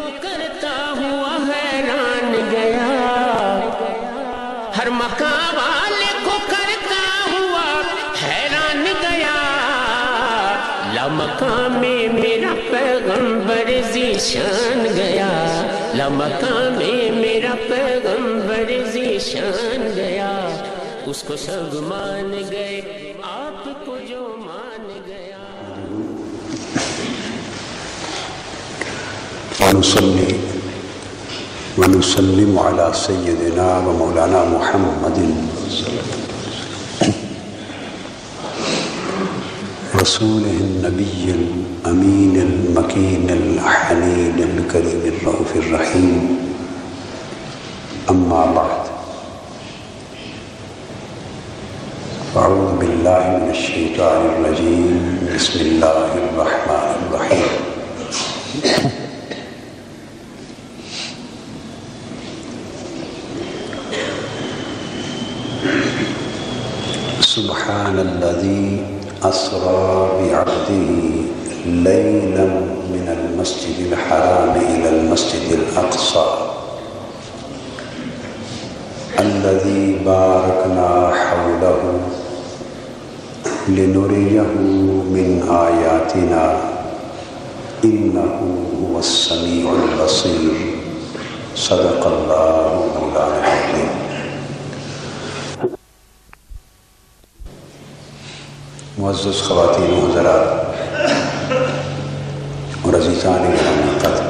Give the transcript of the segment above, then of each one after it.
کو کرتا ہوا حیران گیا، ہر مقام والے کو کرتا ہوا حیران گیا، لامقام میں میرا پیغمبر ذیشان گیا، لامقام میں میرا پیغمبر ذیشان گیا، اس کو سب مان گئے آپ کو جو مان گیا۔ ونصلي ونسلم على سيدنا ومولانا محمد رسوله النبي الأمين المكين الحنين الكريم الرؤوف الرحيم، أما بعد، أعوذ بالله من الشيطان الرجيم، بسم الله الرحمن الرحيم۔ سبحان الذي أسرى بعبده ليلا من المسجد الحرام إلى المسجد الأقصى الذي باركنا حوله لنريه من آياتنا إنه هو السميع البصير، صدق الله مولانا العظيم۔ معزز خواتین و حضرات اور عزیزان گرامی قدر،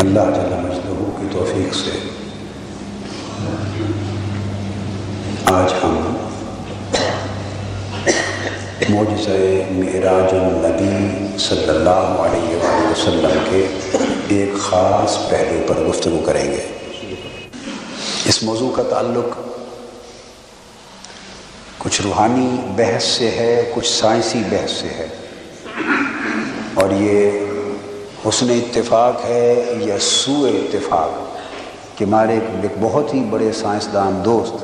اللہ جل مجدہ کی توفیق سے آج ہم معجزہ معراج النبی صلی اللہ علیہ وآلہ وسلم کے ایک خاص پہلو پر گفتگو کریں گے۔ اس موضوع کا تعلق کچھ روحانی بحث سے ہے، کچھ سائنسی بحث سے ہے، اور یہ حسن اتفاق ہے یا سوء اتفاق کہ ہمارے ایک بہت ہی بڑے سائنسدان دوست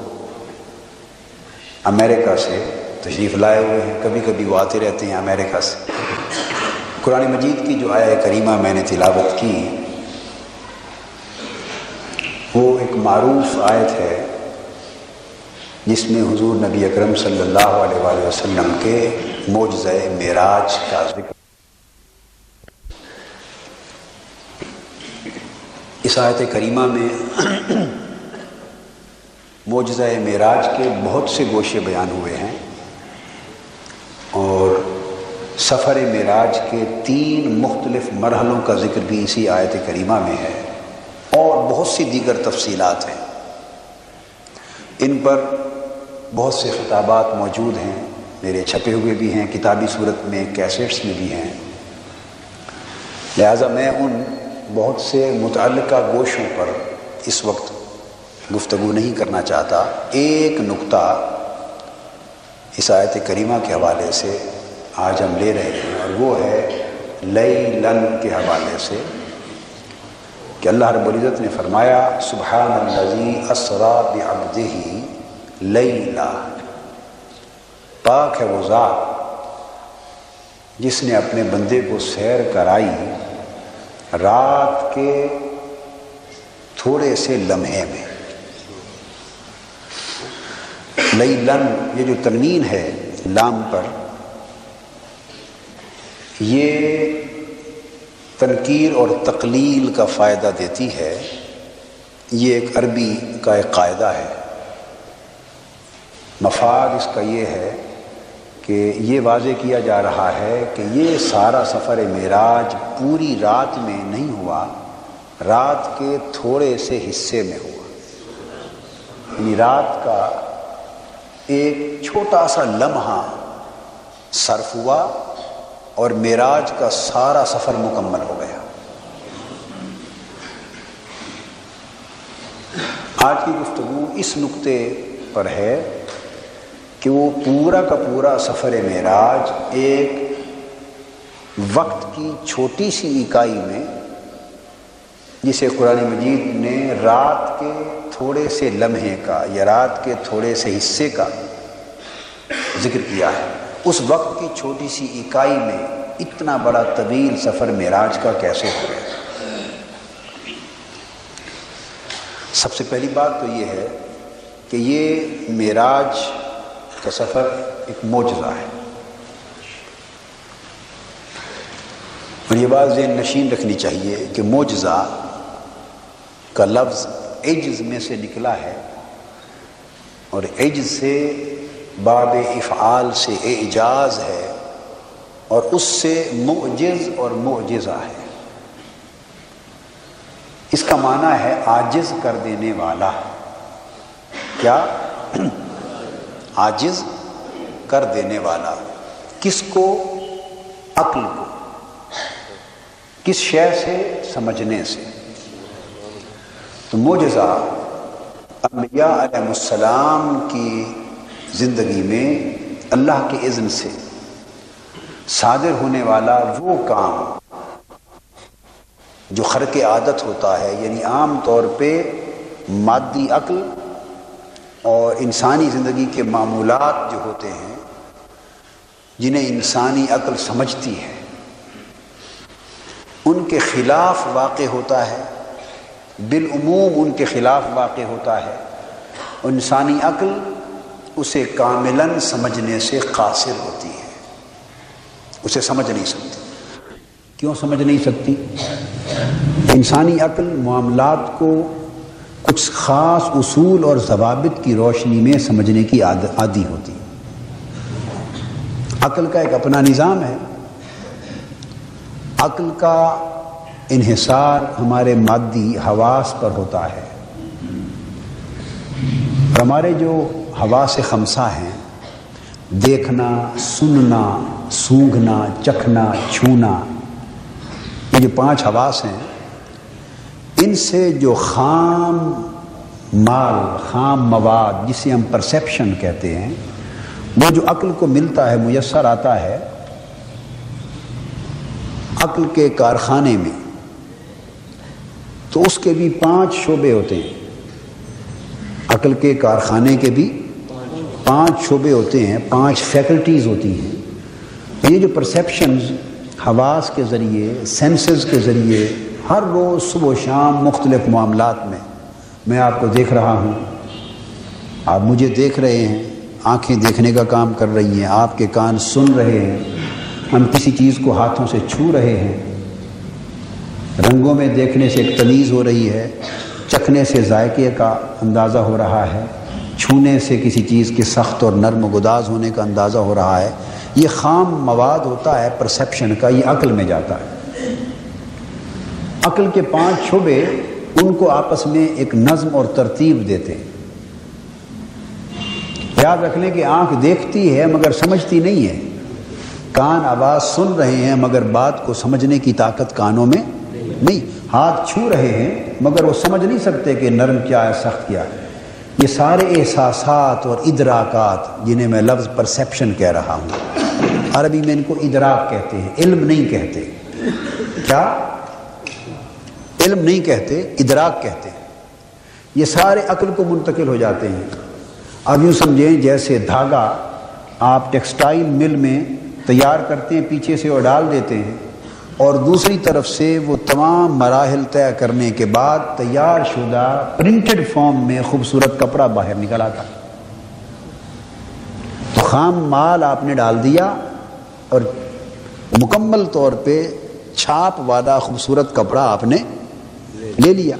امریکہ سے تشریف لائے ہوئے ہیں، کبھی کبھی وہ آتے رہتے ہیں امریکہ سے۔ قرآن مجید کی جو آیہ کریمہ میں نے تلاوت کی وہ ایک معروف آیت ہے جس میں حضور نبی اکرم صلی اللہ علیہ وآلہ وسلم کے معجزہ معراج کا ذکر۔ اس آیت کریمہ میں معجزہ معراج کے بہت سے گوشے بیان ہوئے ہیں، اور سفر معراج کے 3 مختلف مرحلوں کا ذکر بھی اسی آیت کریمہ میں ہے، اور بہت سی دیگر تفصیلات ہیں۔ ان پر بہت سے خطابات موجود ہیں، میرے چھپے ہوئے بھی ہیں، کتابی صورت میں، کیسٹس میں بھی ہیں، لہٰذا میں ان بہت سے متعلقہ گوشوں پر اس وقت گفتگو نہیں کرنا چاہتا۔ ایک نقطہ اس آیت کریمہ کے حوالے سے آج ہم لے رہے ہیں، اور وہ ہے لیلن کے حوالے سے کہ اللہ رب العزت نے فرمایا سبحان الذی اسری بعبدہ لیلا، پاک ہے وہ ذات جس نے اپنے بندے کو سیر کرائی رات کے تھوڑے سے لمحے میں۔ لیلن یہ جو تنوین ہے لام پر، یہ تنکیر اور تقلیل کا فائدہ دیتی ہے۔ یہ ایک عربی کا ایک قاعدہ ہے۔ مفاد اس کا یہ ہے کہ یہ واضح کیا جا رہا ہے کہ یہ سارا سفر معراج پوری رات میں نہیں ہوا، رات کے تھوڑے سے حصے میں ہوا، یعنی رات کا ایک چھوٹا سا لمحہ صرف ہوا اور معراج کا سارا سفر مکمل ہو گیا۔ آج کی گفتگو اس نقطے پر ہے کہ وہ پورا کا پورا سفر معراج ایک وقت کی چھوٹی سی اکائی میں، جسے قرآن مجید نے رات کے تھوڑے سے لمحے کا یا رات کے تھوڑے سے حصے کا ذکر کیا ہے، اس وقت کی چھوٹی سی اکائی میں اتنا بڑا طویل سفر معراج کا کیسے ہو گیا؟ سب سے پہلی بات تو یہ ہے کہ یہ معراج کا سفر ایک معجزہ ہے، اور یہ بات ذہن نشین رکھنی چاہیے کہ معجزہ کا لفظ عجز میں سے نکلا ہے، اور عجز سے باب افعال سے اعجاز ہے، اور اس سے معجز اور معجزہ ہے۔ اس کا معنی ہے عاجز کر دینے والا۔ کیا؟ عاجز کر دینے والا۔ کس کو؟ عقل کو۔ کس شے سے؟ سمجھنے سے۔ تو معجزہ انبیاء علیہ السلام کی زندگی میں اللہ کے اذن سے صادر ہونے والا وہ کام جو خرق عادت ہوتا ہے، یعنی عام طور پہ مادی عقل اور انسانی زندگی کے معمولات جو ہوتے ہیں جنہیں انسانی عقل سمجھتی ہے، ان کے خلاف واقع ہوتا ہے، بالعموم ان کے خلاف واقع ہوتا ہے، انسانی عقل اسے کاملاً سمجھنے سے قاصر ہوتی ہے، اسے سمجھ نہیں سکتی۔ کیوں سمجھ نہیں سکتی؟ انسانی عقل معاملات کو کچھ خاص اصول اور ضوابط کی روشنی میں سمجھنے کی عادی ہوتی ہے۔ عقل کا ایک اپنا نظام ہے۔ عقل کا انحصار ہمارے مادی حواس پر ہوتا ہے، اور ہمارے جو حواس خمسہ ہیں، دیکھنا، سننا، سونگھنا، چکھنا، چھونا، یہ جو 5 حواس ہیں، ان سے جو خام مال، خام مواد جسے ہم پرسیپشن کہتے ہیں، وہ جو عقل کو ملتا ہے، میسر آتا ہے، عقل کے کارخانے میں، تو اس کے بھی 5 شعبے ہوتے ہیں۔ عقل کے کارخانے کے بھی 5 شعبے ہوتے ہیں، 5 فیکلٹیز ہوتی ہیں۔ یہ جو پرسیپشنز حواس کے ذریعے، سینسز کے ذریعے ہر روز صبح و شام مختلف معاملات میں آپ کو دیکھ رہا ہوں، آپ مجھے دیکھ رہے ہیں، آنکھیں دیکھنے کا کام کر رہی ہیں، آپ کے کان سن رہے ہیں، ہم کسی چیز کو ہاتھوں سے چھو رہے ہیں، رنگوں میں دیکھنے سے ایک تمیز ہو رہی ہے، چکھنے سے ذائقے کا اندازہ ہو رہا ہے، چھونے سے کسی چیز کے سخت اور نرم و گداز ہونے کا اندازہ ہو رہا ہے۔ یہ خام مواد ہوتا ہے پرسیپشن کا، یہ عقل میں جاتا ہے۔ عقل کے 5 شعبے ان کو آپس میں ایک نظم اور ترتیب دیتے ہیں۔ یاد رکھ لیں کہ آنکھ دیکھتی ہے مگر سمجھتی نہیں ہے، کان آواز سن رہے ہیں مگر بات کو سمجھنے کی طاقت کانوں میں نہیں، ہاتھ چھو رہے ہیں مگر وہ سمجھ نہیں سکتے کہ نرم کیا ہے، سخت کیا ہے۔ یہ سارے احساسات اور ادراکات جنہیں میں لفظ پرسیپشن کہہ رہا ہوں، عربی میں ان کو ادراک کہتے ہیں، علم نہیں کہتے۔ کیا؟ علم نہیں کہتے، ادراک کہتے ہیں۔ یہ سارے عقل کو منتقل ہو جاتے ہیں۔ اب یوں سمجھیں جیسے دھاگا آپ ٹیکسٹائل مل میں تیار کرتے ہیں، پیچھے سے وہ ڈال دیتے ہیں، اور دوسری طرف سے وہ تمام مراحل طے کرنے کے بعد تیار شدہ پرنٹڈ فارم میں خوبصورت کپڑا باہر نکل آتا۔ تو خام مال آپ نے ڈال دیا اور مکمل طور پہ چھاپ والا خوبصورت کپڑا آپ نے لے لیا۔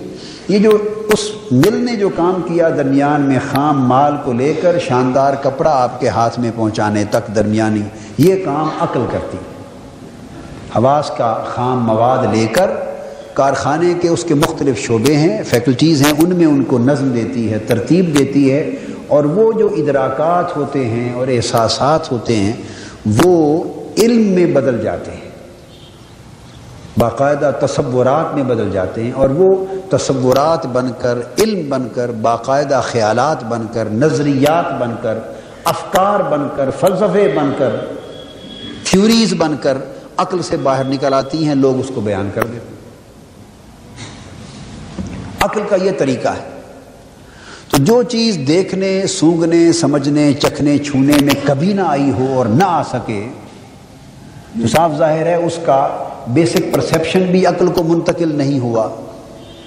یہ جو اس مل نے جو کام کیا درمیان میں خام مال کو لے کر شاندار کپڑا آپ کے ہاتھ میں پہنچانے تک درمیانی، یہ کام عقل کرتی۔ حواس کا خام مواد لے کر کارخانے کے اس کے مختلف شعبے ہیں، فیکلٹیز ہیں، ان میں ان کو نظم دیتی ہے، ترتیب دیتی ہے، اور وہ جو ادراکات ہوتے ہیں اور احساسات ہوتے ہیں وہ علم میں بدل جاتے ہیں، باقاعدہ تصورات میں بدل جاتے ہیں، اور وہ تصورات بن کر، علم بن کر، باقاعدہ خیالات بن کر، نظریات بن کر، افکار بن کر، فلسفے بن کر، تھیوریز بن کر عقل سے باہر نکل آتی ہیں، لوگ اس کو بیان کر دیتے ہیں۔ عقل کا یہ طریقہ ہے۔ تو جو چیز دیکھنے، سونگھنے، سمجھنے، چکھنے، چھونے میں کبھی نہ آئی ہو اور نہ آ سکے تو صاف ظاہر ہے اس کا بیسک پرسیپشن بھی عقل کو منتقل نہیں ہوا.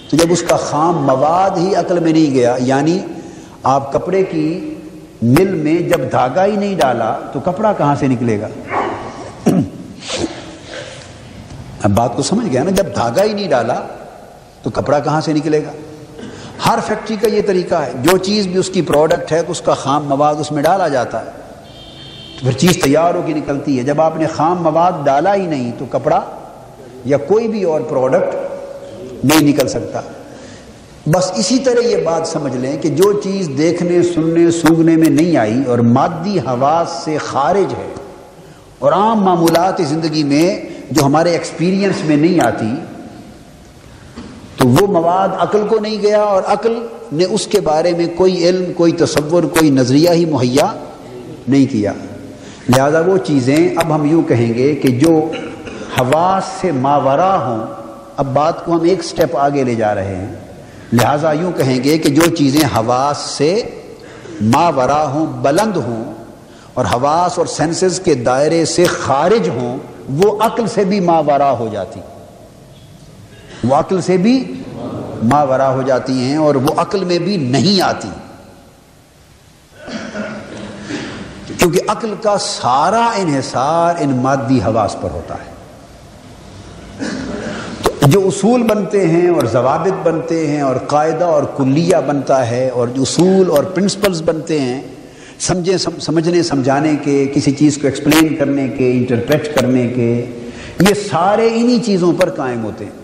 تو جب اس کا خام مواد ہی عقل میں نہیں گیا، یعنی آپ کپڑے کی مل میں جب دھاگا ہی نہیں ڈالا تو کپڑا کہاں سے نکلے گا؟ اب بات کو سمجھ گیا نا، جب دھاگا ہی نہیں ڈالا تو کپڑا کہاں سے نکلے گا؟ ہر فیکٹری کا یہ طریقہ ہے، جو چیز بھی اس کی پروڈکٹ ہے اس کا خام مواد اس میں ڈالا جاتا ہے تو پھر چیز تیار ہو کے نکلتی ہے. جب آپ نے خام مواد ڈالا ہی نہیں تو کپڑا یا کوئی بھی اور پروڈکٹ نہیں نکل سکتا. بس اسی طرح یہ بات سمجھ لیں کہ جو چیز دیکھنے، سننے، سونگھنے میں نہیں آئی اور مادی حواس سے خارج ہے اور عام معمولات زندگی میں جو ہمارے ایکسپیرینس میں نہیں آتی، تو وہ مواد عقل کو نہیں گیا اور عقل نے اس کے بارے میں کوئی علم، کوئی تصور، کوئی نظریہ ہی مہیا نہیں کیا. لہذا وہ چیزیں، اب ہم یوں کہیں گے کہ جو حواس سے ماورا ہوں، اب بات کو ہم ایک سٹیپ آگے لے جا رہے ہیں، لہذا یوں کہیں گے کہ جو چیزیں حواس سے ماورا ہوں، بلند ہوں اور حواس اور سینسز کے دائرے سے خارج ہوں، وہ عقل سے بھی ماورا ہو جاتی، وہ عقل سے بھی ماورا ہو جاتی ہیں اور وہ عقل میں بھی نہیں آتی، کیونکہ عقل کا سارا انحصار ان مادی حواس پر ہوتا ہے. تو جو اصول بنتے ہیں اور ضوابط بنتے ہیں اور قاعدہ اور کلیہ بنتا ہے اور جو اصول اور پرنسپلز بنتے ہیں سمجھنے سمجھانے کے، کسی چیز کو ایکسپلین کرنے کے، انٹرپریٹ کرنے کے، یہ سارے انہی چیزوں پر قائم ہوتے ہیں.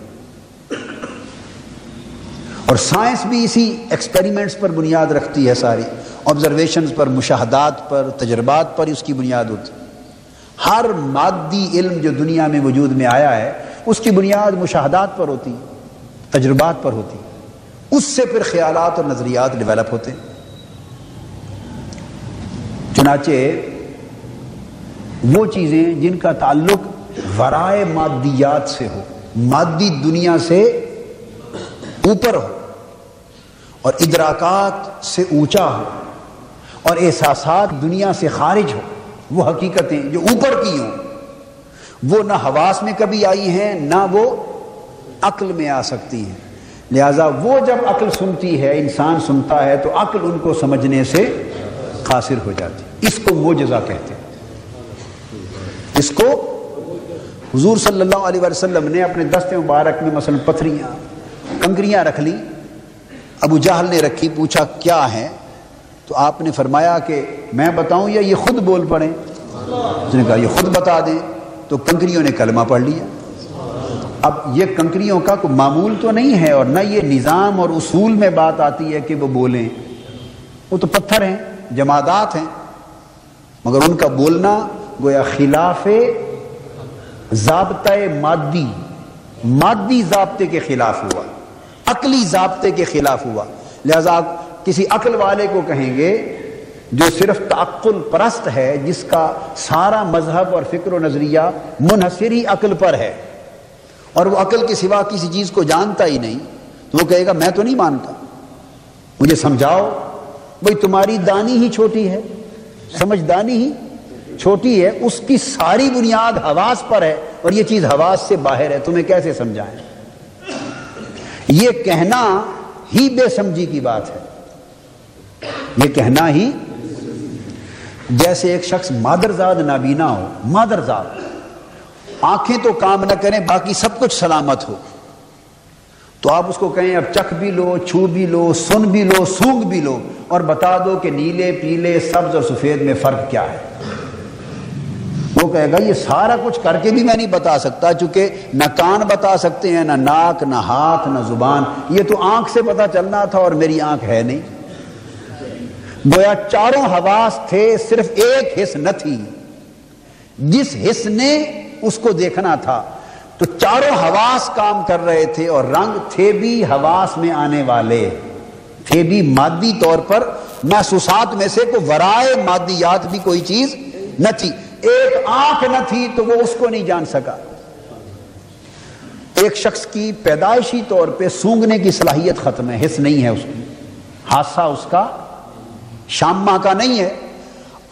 اور سائنس بھی اسی ایکسپیریمنٹس پر بنیاد رکھتی ہے، ساری آبزرویشنز پر، مشاہدات پر، تجربات پر اس کی بنیاد ہوتی ہے. ہر مادی علم جو دنیا میں وجود میں آیا ہے اس کی بنیاد مشاہدات پر ہوتی ہے، تجربات پر ہوتی ہے، اس سے پھر خیالات اور نظریات ڈیولپ ہوتے ہیں. چنانچہ وہ چیزیں جن کا تعلق ورائے مادیات سے ہو، مادی دنیا سے اوپر ہو اور ادراکات سے اونچا ہو اور احساسات دنیا سے خارج ہو، وہ حقیقتیں جو اوپر کی ہوں، وہ نہ حواس میں کبھی آئی ہیں نہ وہ عقل میں آ سکتی ہیں. لہذا وہ جب عقل سنتی ہے، انسان سنتا ہے، تو عقل ان کو سمجھنے سے قاصر ہو جاتی. اس کو معجزہ کہتے ہیں. اس کو حضور صلی اللہ علیہ وسلم نے اپنے دست مبارک میں مثلا پتھریاں، کنکریاں رکھ لی، ابو جہل نے رکھی، پوچھا کیا ہے؟ تو آپ نے فرمایا کہ میں بتاؤں یا یہ خود بول پڑیں؟ اس نے کہا یہ خود بتا دیں. تو کنکریوں نے کلمہ پڑھ لیا. اب یہ کنکریوں کا کوئی معمول تو نہیں ہے اور نہ یہ نظام اور اصول میں بات آتی ہے کہ وہ بولیں، وہ تو پتھر ہیں، جمادات ہیں، مگر ان کا بولنا گویا خلاف ضابطۂ مادی ضابطے کے خلاف ہوا، عقلی ضابطے کے خلاف ہوا. لہذا آپ کسی عقل والے کو کہیں گے جو صرف تعقل پرست ہے، جس کا سارا مذہب اور فکر و نظریہ منحصر ہی عقل پر ہے اور وہ عقل کے سوا کسی چیز کو جانتا ہی نہیں، تو وہ کہے گا میں تو نہیں مانتا، مجھے سمجھاؤ. بھئی تمہاری دانی ہی چھوٹی ہے، سمجھدانی ہی چھوٹی ہے، اس کی ساری بنیاد حواس پر ہے اور یہ چیز حواس سے باہر ہے، تمہیں کیسے سمجھائیں؟ یہ کہنا ہی بے سمجھی کی بات ہے. یہ کہنا ہی جیسے ایک شخص مادرزاد نابینا ہو، مادرزاد، آنکھیں تو کام نہ کریں باقی سب کچھ سلامت ہو، تو آپ اس کو کہیں اب چکھ بھی لو، چھو بھی لو، سن بھی لو، سونگ بھی لو اور بتا دو کہ نیلے، پیلے، سبز اور سفید میں فرق کیا ہے. وہ کہے گا یہ سارا کچھ کر کے بھی میں نہیں بتا سکتا، چونکہ نہ کان بتا سکتے ہیں، نہ ناک، نہ ہاتھ، نہ زبان، یہ تو آنکھ سے پتا چلنا تھا اور میری آنکھ ہے نہیں. گویا چاروں حواس تھے، صرف ایک حس نہ تھی. جس حس نے اس کو دیکھنا تھا تو چاروں حواس کام کر رہے تھے اور رنگ تھے بھی حواس میں آنے والے، تھے بھی مادی طور پر محسوسات میں سے، کوئی ورائے مادیات بھی کوئی چیز نہ تھی. ایک آنکھ نہ تھی تو وہ اس کو نہیں جان سکا. ایک شخص کی پیدائشی طور پہ سونگنے کی صلاحیت ختم ہے، حس نہیں ہے اس کی، حادثہ اس کا شام ماہ کا نہیں ہے.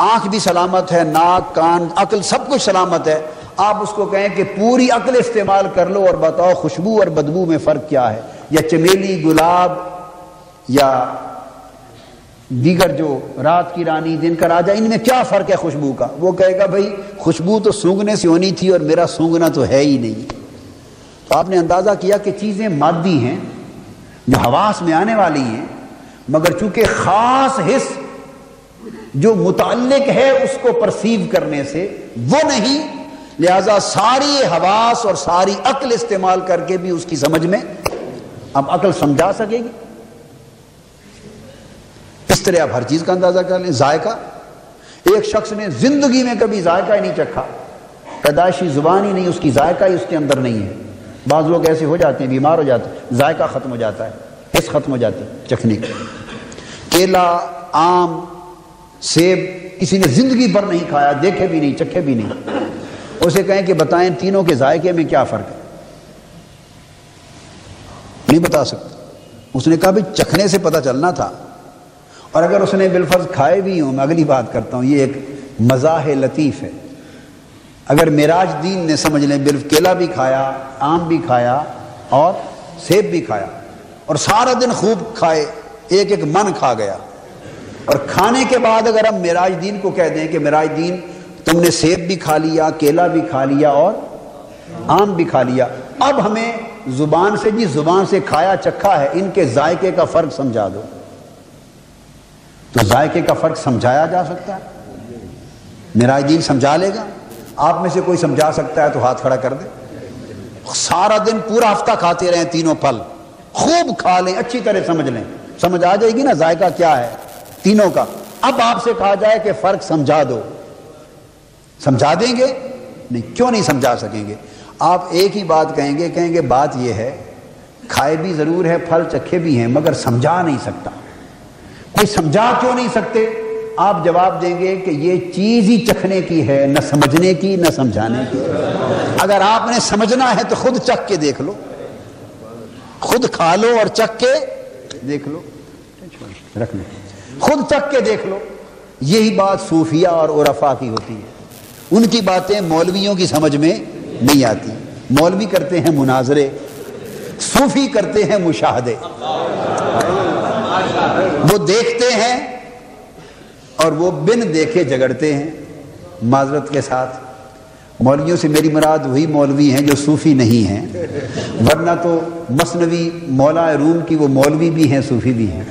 آنکھ بھی سلامت ہے، ناک، کان، عقل سب کچھ سلامت ہے. آپ اس کو کہیں کہ پوری عقل استعمال کر لو اور بتاؤ خوشبو اور بدبو میں فرق کیا ہے، یا چمیلی، گلاب یا دیگر جو رات کی رانی، دن کا راجا، ان میں کیا فرق ہے خوشبو کا؟ وہ کہے گا بھائی خوشبو تو سونگنے سے ہونی تھی اور میرا سونگنا تو ہے ہی نہیں. تو آپ نے اندازہ کیا کہ چیزیں مادی ہیں جو حواس میں آنے والی ہیں، مگر چونکہ خاص حس جو متعلق ہے اس کو پرسیو کرنے سے وہ نہیں، لہذا ساری حواس اور ساری عقل استعمال کر کے بھی اس کی سمجھ میں اب عقل سمجھا سکے گی. اس طرح آپ ہر چیز کا اندازہ کر لیں. ذائقہ، ایک شخص نے زندگی میں کبھی ذائقہ ہی نہیں چکھا، پیدائشی زبان ہی نہیں، اس کی ذائقہ ہی اس کے اندر نہیں ہے. بعض لوگ ایسے ہو جاتے ہیں، بیمار ہو جاتے ہیں، ذائقہ ختم ہو جاتا ہے، حس ختم ہو جاتی ہے چکھنے کی. کیلا، آم، سیب کسی نے زندگی بھر نہیں کھایا، دیکھے بھی نہیں، چکھے بھی نہیں. اسے کہیں کہ بتائیں تینوں کے ذائقے میں کیا فرق ہے، نہیں بتا سکتا. اس نے کہا بھی چکھنے سے پتہ چلنا تھا. اور اگر اس نے بالفرض کھائے بھی ہوں، میں اگلی بات کرتا ہوں، یہ ایک مزاح لطیف ہے. اگر معراج دین نے سمجھ لیں کیلا بھی کھایا، آم بھی کھایا اور سیب بھی کھایا اور سارا دن خوب کھائے، ایک ایک من کھا گیا، اور کھانے کے بعد اگر ہم معراج دین کو کہہ دیں کہ معراج دین تم نے سیب بھی کھا لیا، کیلا بھی کھا لیا اور آم بھی کھا لیا، اب ہمیں زبان سے زبان سے کھایا چکھا ہے، ان کے ذائقے کا فرق سمجھا دو. تو ذائقے کا فرق سمجھایا جا سکتا ہے، معراج دین سمجھا لے گا. آپ میں سے کوئی سمجھا سکتا ہے تو ہاتھ کھڑا کر دے. سارا دن پورا ہفتہ کھاتے رہیں تینوں پھل، خوب کھا لیں، اچھی طرح سمجھ لیں، سمجھ آ جائے گی نا ذائقہ کیا ہے تینوں کا. اب آپ سے کہا جائے کہ فرق سمجھا دو، سمجھا دیں گے؟ نہیں. کیوں نہیں سمجھا سکیں گے؟ آپ ایک ہی بات کہیں گے بات یہ ہے کھائے بھی ضرور ہے، پھل چکھے بھی ہیں، مگر سمجھا نہیں سکتا. کوئی سمجھا کیوں نہیں سکتے؟ آپ جواب دیں گے کہ یہ چیز ہی چکھنے کی ہے، نہ سمجھنے کی نہ سمجھانے کی. اگر آپ نے سمجھنا ہے تو خود چکھ کے دیکھ لو، خود کھا لو اور چکھ کے دیکھ لو، رکھ لو، خود چکھ کے دیکھ لو. یہی بات صوفیہ اور عرفاء کی ہوتی ہے. ان کی باتیں مولویوں کی سمجھ میں نہیں آتی. مولوی کرتے ہیں مناظرے، صوفی کرتے ہیں مشاہدے. وہ دیکھتے ہیں اور وہ بن دیکھے جگڑتے ہیں. معذرت کے ساتھ مولویوں سے میری مراد وہی مولوی ہیں جو صوفی نہیں ہیں، ورنہ تو مثنوی مولا روم کی وہ مولوی بھی ہیں، صوفی بھی ہیں.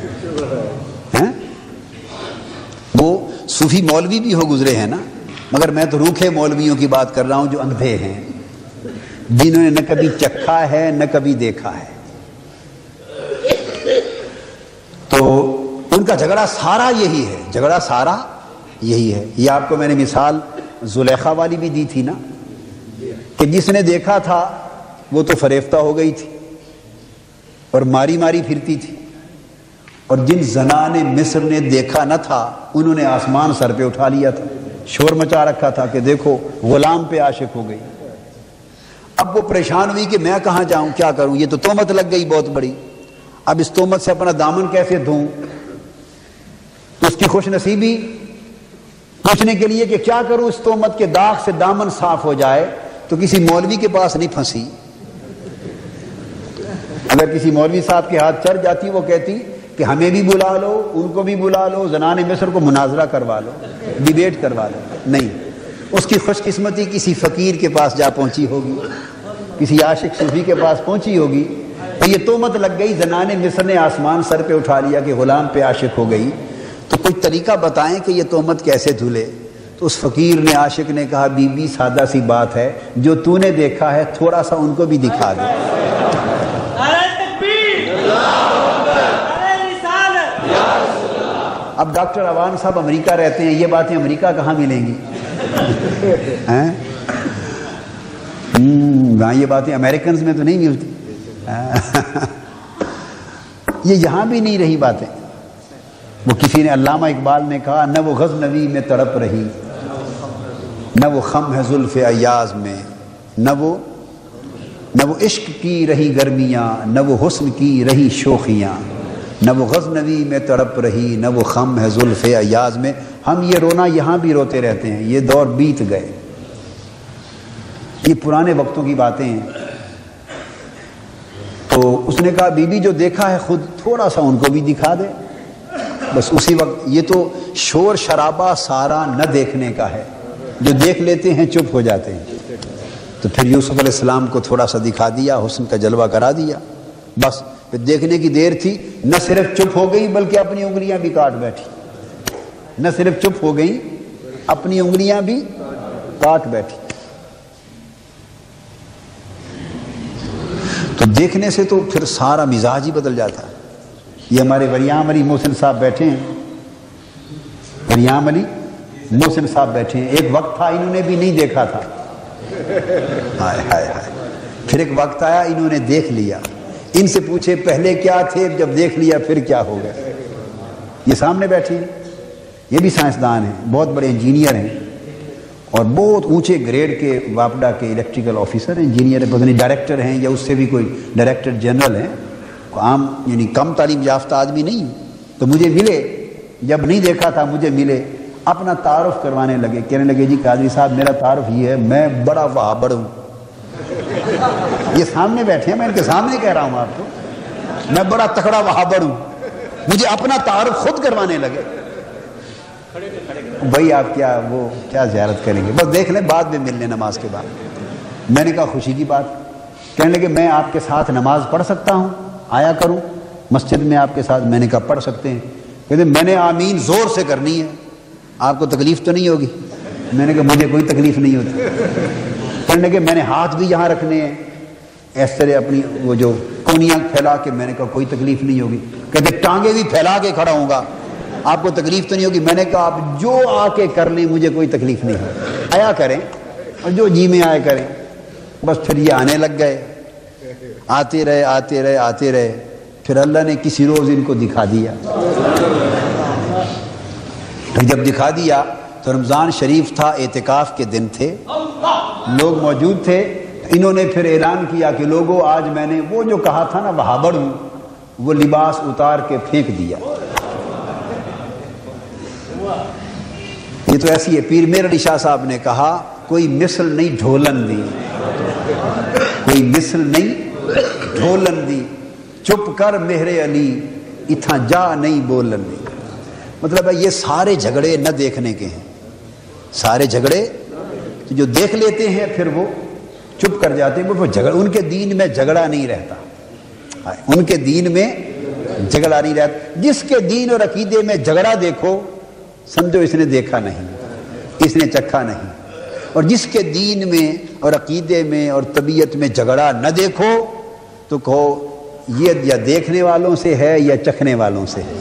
وہ صوفی مولوی بھی ہو گزرے ہیں نا، مگر میں تو روکھے مولویوں کی بات کر رہا ہوں جو اندھے ہیں، جنہوں نے نہ کبھی چکھا ہے نہ کبھی دیکھا ہے. تو ان کا جھگڑا سارا یہی ہے، جھگڑا سارا یہی ہے. یہ آپ کو میں نے مثال زلیخا والی بھی دی تھی نا، کہ جس نے دیکھا تھا وہ تو فریفتہ ہو گئی تھی اور ماری ماری پھرتی تھی، اور جن زنان مصر نے دیکھا نہ تھا انہوں نے آسمان سر پہ اٹھا لیا تھا، شور مچا رکھا تھا کہ دیکھو غلام پہ عاشق ہو گئی. اب وہ پریشان ہوئی کہ میں کہاں جاؤں، کیا کروں، یہ تو تہمت لگ گئی بہت بڑی. اب اس تہمت سے اپنا دامن کیسے دھوں؟ تو اس کی خوش نصیبی پوچھنے کے لیے کہ کیا کروں اس تہمت کے داغ سے دامن صاف ہو جائے، تو کسی مولوی کے پاس نہیں پھنسی. اگر کسی مولوی صاحب کے ہاتھ چڑھ جاتی وہ کہتی کہ ہمیں بھی بلا لو، ان کو بھی بلا لو، زنان مصر کو مناظرہ کروا لو، ڈیبیٹ کروا لو. نہیں، اس کی خوش قسمتی کسی فقیر کے پاس جا پہنچی ہوگی، کسی عاشق صوفی کے پاس پہنچی ہوگی. تو یہ تہمت لگ گئی، زنان مصر نے آسمان سر پہ اٹھا لیا کہ غلام پہ عاشق ہو گئی. تو کوئی طریقہ بتائیں کہ یہ تہمت کیسے دھلے. تو اس فقیر نے، عاشق نے کہا بی بی سادہ سی بات ہے، جو تو نے دیکھا ہے تھوڑا سا ان کو بھی دکھا دے. اب ڈاکٹر عوان صاحب امریکہ رہتے ہیں، یہ باتیں امریکہ کہاں ملیں گی؟ ہاں، یہ باتیں امریکنز میں تو نہیں ملتی. یہ یہاں بھی نہیں رہی باتیں. وہ کسی نے، علامہ اقبال نے کہا، نہ وہ غزنوی میں تڑپ رہی، نہ وہ خم ہے زلف ایاز میں، نہ وہ عشق کی رہی گرمیاں، نہ وہ حسن کی رہی شوخیاں. نہ وہ غزنوی میں تڑپ رہی، نہ وہ خم ہے زلف ایاز میں. ہم یہ رونا یہاں بھی روتے رہتے ہیں، یہ دور بیت گئے، یہ پرانے وقتوں کی باتیں ہیں. تو اس نے کہا بی بی جو دیکھا ہے خود تھوڑا سا ان کو بھی دکھا دے. بس اسی وقت یہ تو شور شرابہ سارا نہ دیکھنے کا ہے، جو دیکھ لیتے ہیں چپ ہو جاتے ہیں. تو پھر یوسف علیہ السلام کو تھوڑا سا دکھا دیا، حسن کا جلوہ کرا دیا. بس پھر دیکھنے کی دیر تھی، نہ صرف چپ ہو گئی بلکہ اپنی انگلیاں بھی کاٹ بیٹھی. نہ صرف چپ ہو گئی، اپنی انگلیاں بھی کاٹ بیٹھی. تو دیکھنے سے تو پھر سارا مزاج ہی بدل جاتا ہے. یہ ہمارے وریام علی محسن صاحب بیٹھے ہیں، وریام علی محسن صاحب بیٹھے ہیں. ایک وقت تھا انہوں نے بھی نہیں دیکھا تھا، ہائے ہائے ہائے. پھر ایک وقت آیا انہوں نے دیکھ لیا. ان سے پوچھے پہلے کیا تھے، جب دیکھ لیا پھر کیا ہو گئے. یہ سامنے بیٹھے ہیں، یہ بھی سائنسدان ہیں، بہت بڑے انجینئر ہیں اور بہت اونچے گریڈ کے واپڈا کے الیکٹریکل آفیسر ہیں، انجینئر، پتہ نہیں ڈائریکٹر ہیں یا اس سے بھی کوئی ڈائریکٹر جنرل ہیں. عام یعنی کم تعلیم یافتہ آدمی نہیں. تو مجھے ملے، جب نہیں دیکھا تھا مجھے ملے، اپنا تعارف کروانے لگے. کہنے لگے جی قادری صاحب میرا تعارف یہ ہے، میں بڑا وہابڑ ہوں. یہ سامنے بیٹھے ہیں، میں ان کے سامنے کہہ رہا ہوں آپ کو، میں بڑا تکڑا وہابڑ ہوں. مجھے اپنا تعارف خود کروانے لگے. بھائی آپ کیا زیارت کریں گے، بس دیکھ لیں بعد میں مل لیں نماز کے بعد. میں نے کہا خوشی کی بات. کہنے لگے میں آپ کے ساتھ نماز پڑھ سکتا ہوں، آیا کروں مسجد میں آپ کے ساتھ. میں نے کہا پڑھ سکتے ہیں. کہتے میں نے آمین زور سے کرنی ہے، آپ کو تکلیف تو نہیں ہوگی. میں نے کہا مجھے کوئی تکلیف نہیں ہوتی. کہنے لگے میں نے ہاتھ بھی یہاں رکھنے ہیں اس طرح اپنی وہ جو کونیاں پھیلا کے. میں نے کہا کوئی تکلیف نہیں ہوگی. کہتے ٹانگیں بھی پھیلا کے کھڑا ہوں گا، آپ کو تکلیف تو نہیں ہوگی. میں نے کہا آپ جو آ کے کر لیں مجھے کوئی تکلیف نہیں ہوگی، آیا کریں اور جو جی میں آیا کریں. بس پھر یہ آنے لگ گئے، آتے رہے آتے رہے آتے رہے. پھر اللہ نے کسی روز ان کو دکھا دیا. جب دکھا دیا تو رمضان شریف تھا، اعتکاف کے دن تھے، لوگ موجود تھے. انہوں نے پھر اعلان کیا کہ لوگوں آج میں نے وہ جو کہا تھا نا وہابڑ ہوں، وہ لباس اتار کے پھینک دیا. یہ تو ایسی ہے. پیر میر علی شاہ صاحب نے کہا کوئی مثل نہیں ڈھولن دی، کوئی مثل نہیں ڈھولن دی، چپ کر مہر علی اتھا جا نہیں بولن دی. مطلب ہے یہ سارے جھگڑے نہ دیکھنے کے ہیں. سارے جھگڑے جو دیکھ لیتے ہیں پھر وہ چپ کر جاتے ہیں. وہ جھگڑ ان کے دین میں جھگڑا نہیں رہتا، ان کے دین میں جھگڑا نہیں رہتا. جس کے دین اور عقیدے میں جھگڑا دیکھو سمجھو اس نے دیکھا نہیں، اس نے چکھا نہیں. اور جس کے دین میں اور عقیدے میں اور طبیعت میں جھگڑا نہ دیکھو تو کہو یہ یا دیکھنے والوں سے ہے یا چکھنے والوں سے ہے.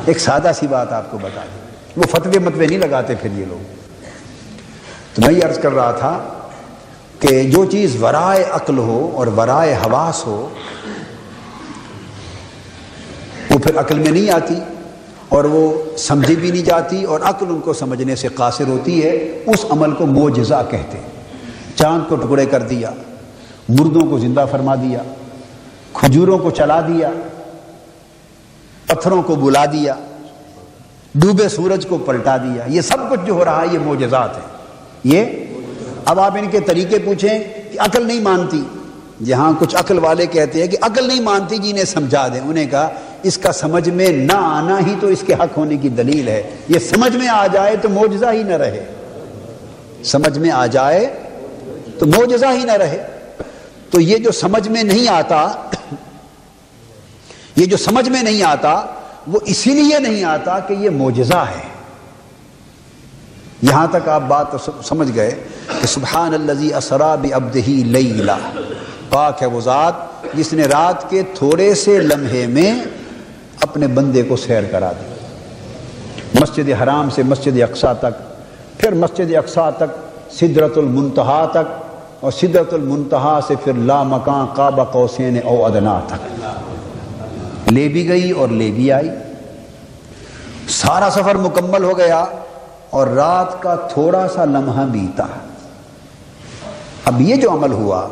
ایک سادہ سی بات آپ کو بتا دیں، وہ فتوے متوے نہیں لگاتے پھر یہ لوگ. تو میں یہ عرض کر رہا تھا کہ جو چیز ورائے عقل ہو اور ورائے حواس ہو وہ پھر عقل میں نہیں آتی اور وہ سمجھی بھی نہیں جاتی، اور عقل ان کو سمجھنے سے قاصر ہوتی ہے. اس عمل کو معجزہ کہتے ہیں. چاند کو ٹکڑے کر دیا، مردوں کو زندہ فرما دیا، کھجوروں کو چلا دیا، پتھروں کو بلا دیا، ڈوبے سورج کو پلٹا دیا. یہ سب کچھ جو ہو رہا ہے یہ معجزات ہیں. یہ اب آپ ان کے طریقے پوچھیں کہ عقل نہیں مانتی. جہاں کچھ عقل والے کہتے ہیں کہ عقل نہیں مانتی جی انہیں سمجھا دیں. انہیں کہا اس کا سمجھ میں نہ آنا ہی تو اس کے حق ہونے کی دلیل ہے. یہ سمجھ میں آ جائے تو معجزہ ہی نہ رہے، سمجھ میں آ جائے تو معجزہ ہی نہ رہے. تو یہ جو سمجھ میں نہیں آتا، یہ جو سمجھ میں نہیں آتا وہ اسی لیے نہیں آتا کہ یہ معجزہ ہے. یہاں تک آپ بات تو سمجھ گئے کہ سبحان الذی اسریٰ بعبدہ لیلا، پاک ہے وہ ذات جس نے رات کے تھوڑے سے لمحے میں اپنے بندے کو سیر کرا دی. مسجد حرام سے مسجد اقصیٰ تک، پھر مسجد اقصیٰ تک سدرۃ المنتہا تک، اور سدرۃ المنتہا سے پھر لا مکان قاب قوسین او ادنیٰ تک لے بھی گئی اور لے بھی آئی. سارا سفر مکمل ہو گیا اور رات کا تھوڑا سا لمحہ بیتا. اب یہ جو عمل ہوا،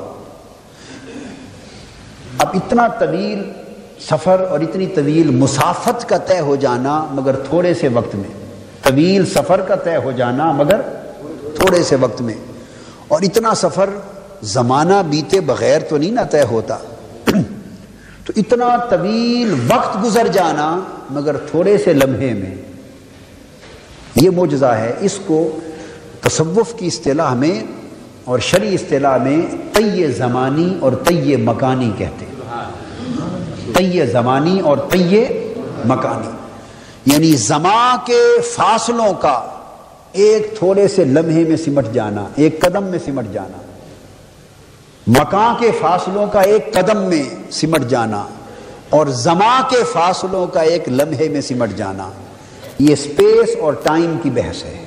اب اتنا طویل سفر اور اتنی طویل مسافت کا طے ہو جانا مگر تھوڑے سے وقت میں، طویل سفر کا طے ہو جانا مگر تھوڑے سے وقت میں، اور اتنا سفر زمانہ بیتے بغیر تو نہیں نہ طے ہوتا، تو اتنا طویل وقت گزر جانا مگر تھوڑے سے لمحے میں، یہ معجزہ ہے۔ اس کو تصوف کی اصطلاح میں اور شرعی اصطلاح میں طی زمانی اور طی مکانی کہتے ہیں۔ طی زمانی اور طی مکانی یعنی زمان کے فاصلوں کا ایک تھوڑے سے لمحے میں سمٹ جانا، ایک قدم میں سمٹ جانا، مکان کے فاصلوں کا ایک قدم میں سمٹ جانا، اور زمان کے فاصلوں کا ایک لمحے میں سمٹ جانا۔ یہ اسپیس اور ٹائم کی بحث ہے۔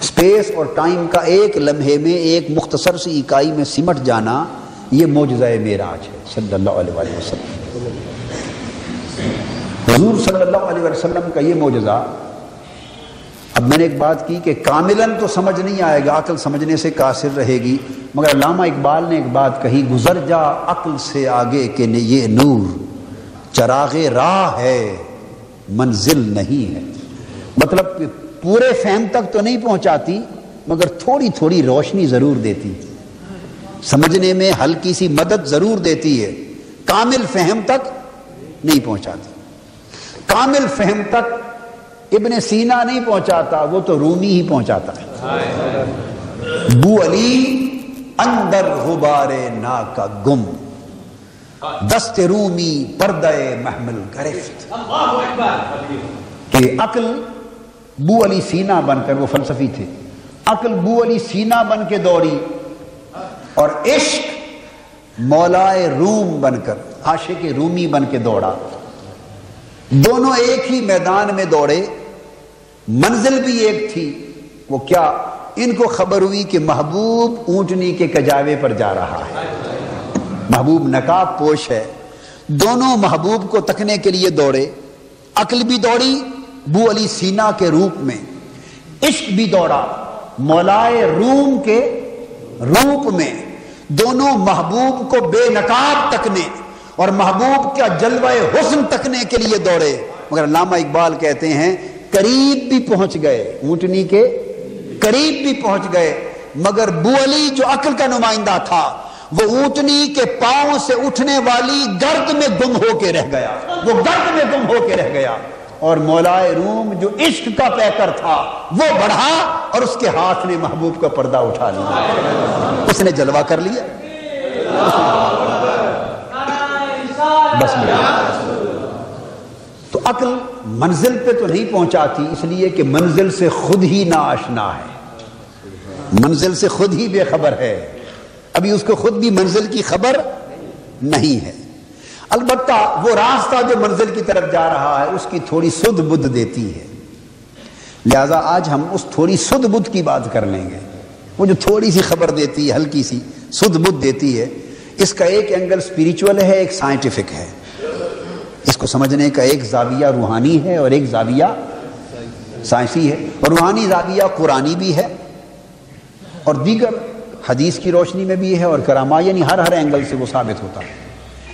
اسپیس اور ٹائم کا ایک لمحے میں ایک مختصر سی اکائی میں سمٹ جانا، یہ معجزہ معراج ہے صلی اللہ علیہ وآلہ وسلم۔ حضور صلی اللہ علیہ وسلم کا یہ معجزہ، اب میں نے ایک بات کی کہ کاملاً تو سمجھ نہیں آئے گا، عقل سمجھنے سے قاصر رہے گی، مگر علامہ اقبال نے ایک بات کہی، گزر جا عقل سے آگے کہ یہ نور چراغ راہ ہے منزل نہیں ہے۔ مطلب کہ پورے فہم تک تو نہیں پہنچاتی مگر تھوڑی تھوڑی روشنی ضرور دیتی، سمجھنے میں ہلکی سی مدد ضرور دیتی ہے، کامل فہم تک نہیں پہنچاتی۔ کامل فہم تک ابن سینا نہیں پہنچاتا، وہ تو رومی ہی پہنچاتا ہے۔ بو علی اندر غبار نا کا گم، دست رومی پردہ محمل گرفت۔ کہ عقل بو علی سینا بن کر، وہ فلسفی تھے، عقل بو علی سینا بن کے دوڑی، اور عشق مولائے روم بن کر، عاشق رومی بن کے دوڑا۔ دونوں ایک ہی میدان میں دوڑے، منزل بھی ایک تھی۔ وہ کیا؟ ان کو خبر ہوئی کہ محبوب اونٹنی کے کجاوے پر جا رہا ہے، محبوب نقاب پوش ہے۔ دونوں محبوب کو تکنے کے لیے دوڑے، عقل بھی دوڑی بو علی سینا کے روپ میں، عشق بھی دوڑا مولائے روم کے روپ میں۔ دونوں محبوب کو بے نقاب تکنے اور محبوب کا جلوہ حسن تکنے کے لیے دوڑے، مگر علامہ اقبال کہتے ہیں قریب بھی پہنچ گئے، اونٹنی کے قریب بھی پہنچ گئے، مگر بو علی جو عقل کا نمائندہ تھا وہ اونٹنی کے پاؤں سے اٹھنے والی گرد میں گم ہو کے رہ گیا، وہ گرد میں گم ہو کے رہ گیا، اور مولائے روم جو عشق کا پیکر تھا وہ بڑھا اور اس کے ہاتھ نے محبوب کا پردہ اٹھا لیا، اس نے جلوہ کر لیا۔ بس تو عقل منزل پہ تو نہیں پہنچاتی، اس لیے کہ منزل سے خود ہی ناآشنا ہے، منزل سے خود ہی بے خبر ہے، ابھی اس کو خود بھی منزل کی خبر نہیں ہے۔ البتہ وہ راستہ جو منزل کی طرف جا رہا ہے اس کی تھوڑی سدھ بدھ دیتی ہے، لہذا آج ہم اس تھوڑی سدھ بدھ کی بات کر لیں گے۔ وہ جو تھوڑی سی خبر دیتی ہے، ہلکی سی سدھ بدھ دیتی ہے، اس کا ایک اینگل اسپریچول ہے، ایک سائنٹیفک ہے، اس کو سمجھنے کا ایک زاویہ روحانی ہے اور ایک زاویہ سائنسی ہے، اور روحانی زاویہ قرآنی بھی ہے اور دیگر حدیث کی روشنی میں بھی ہے اور کرامہ، یعنی ہر اینگل سے وہ ثابت ہوتا ہے۔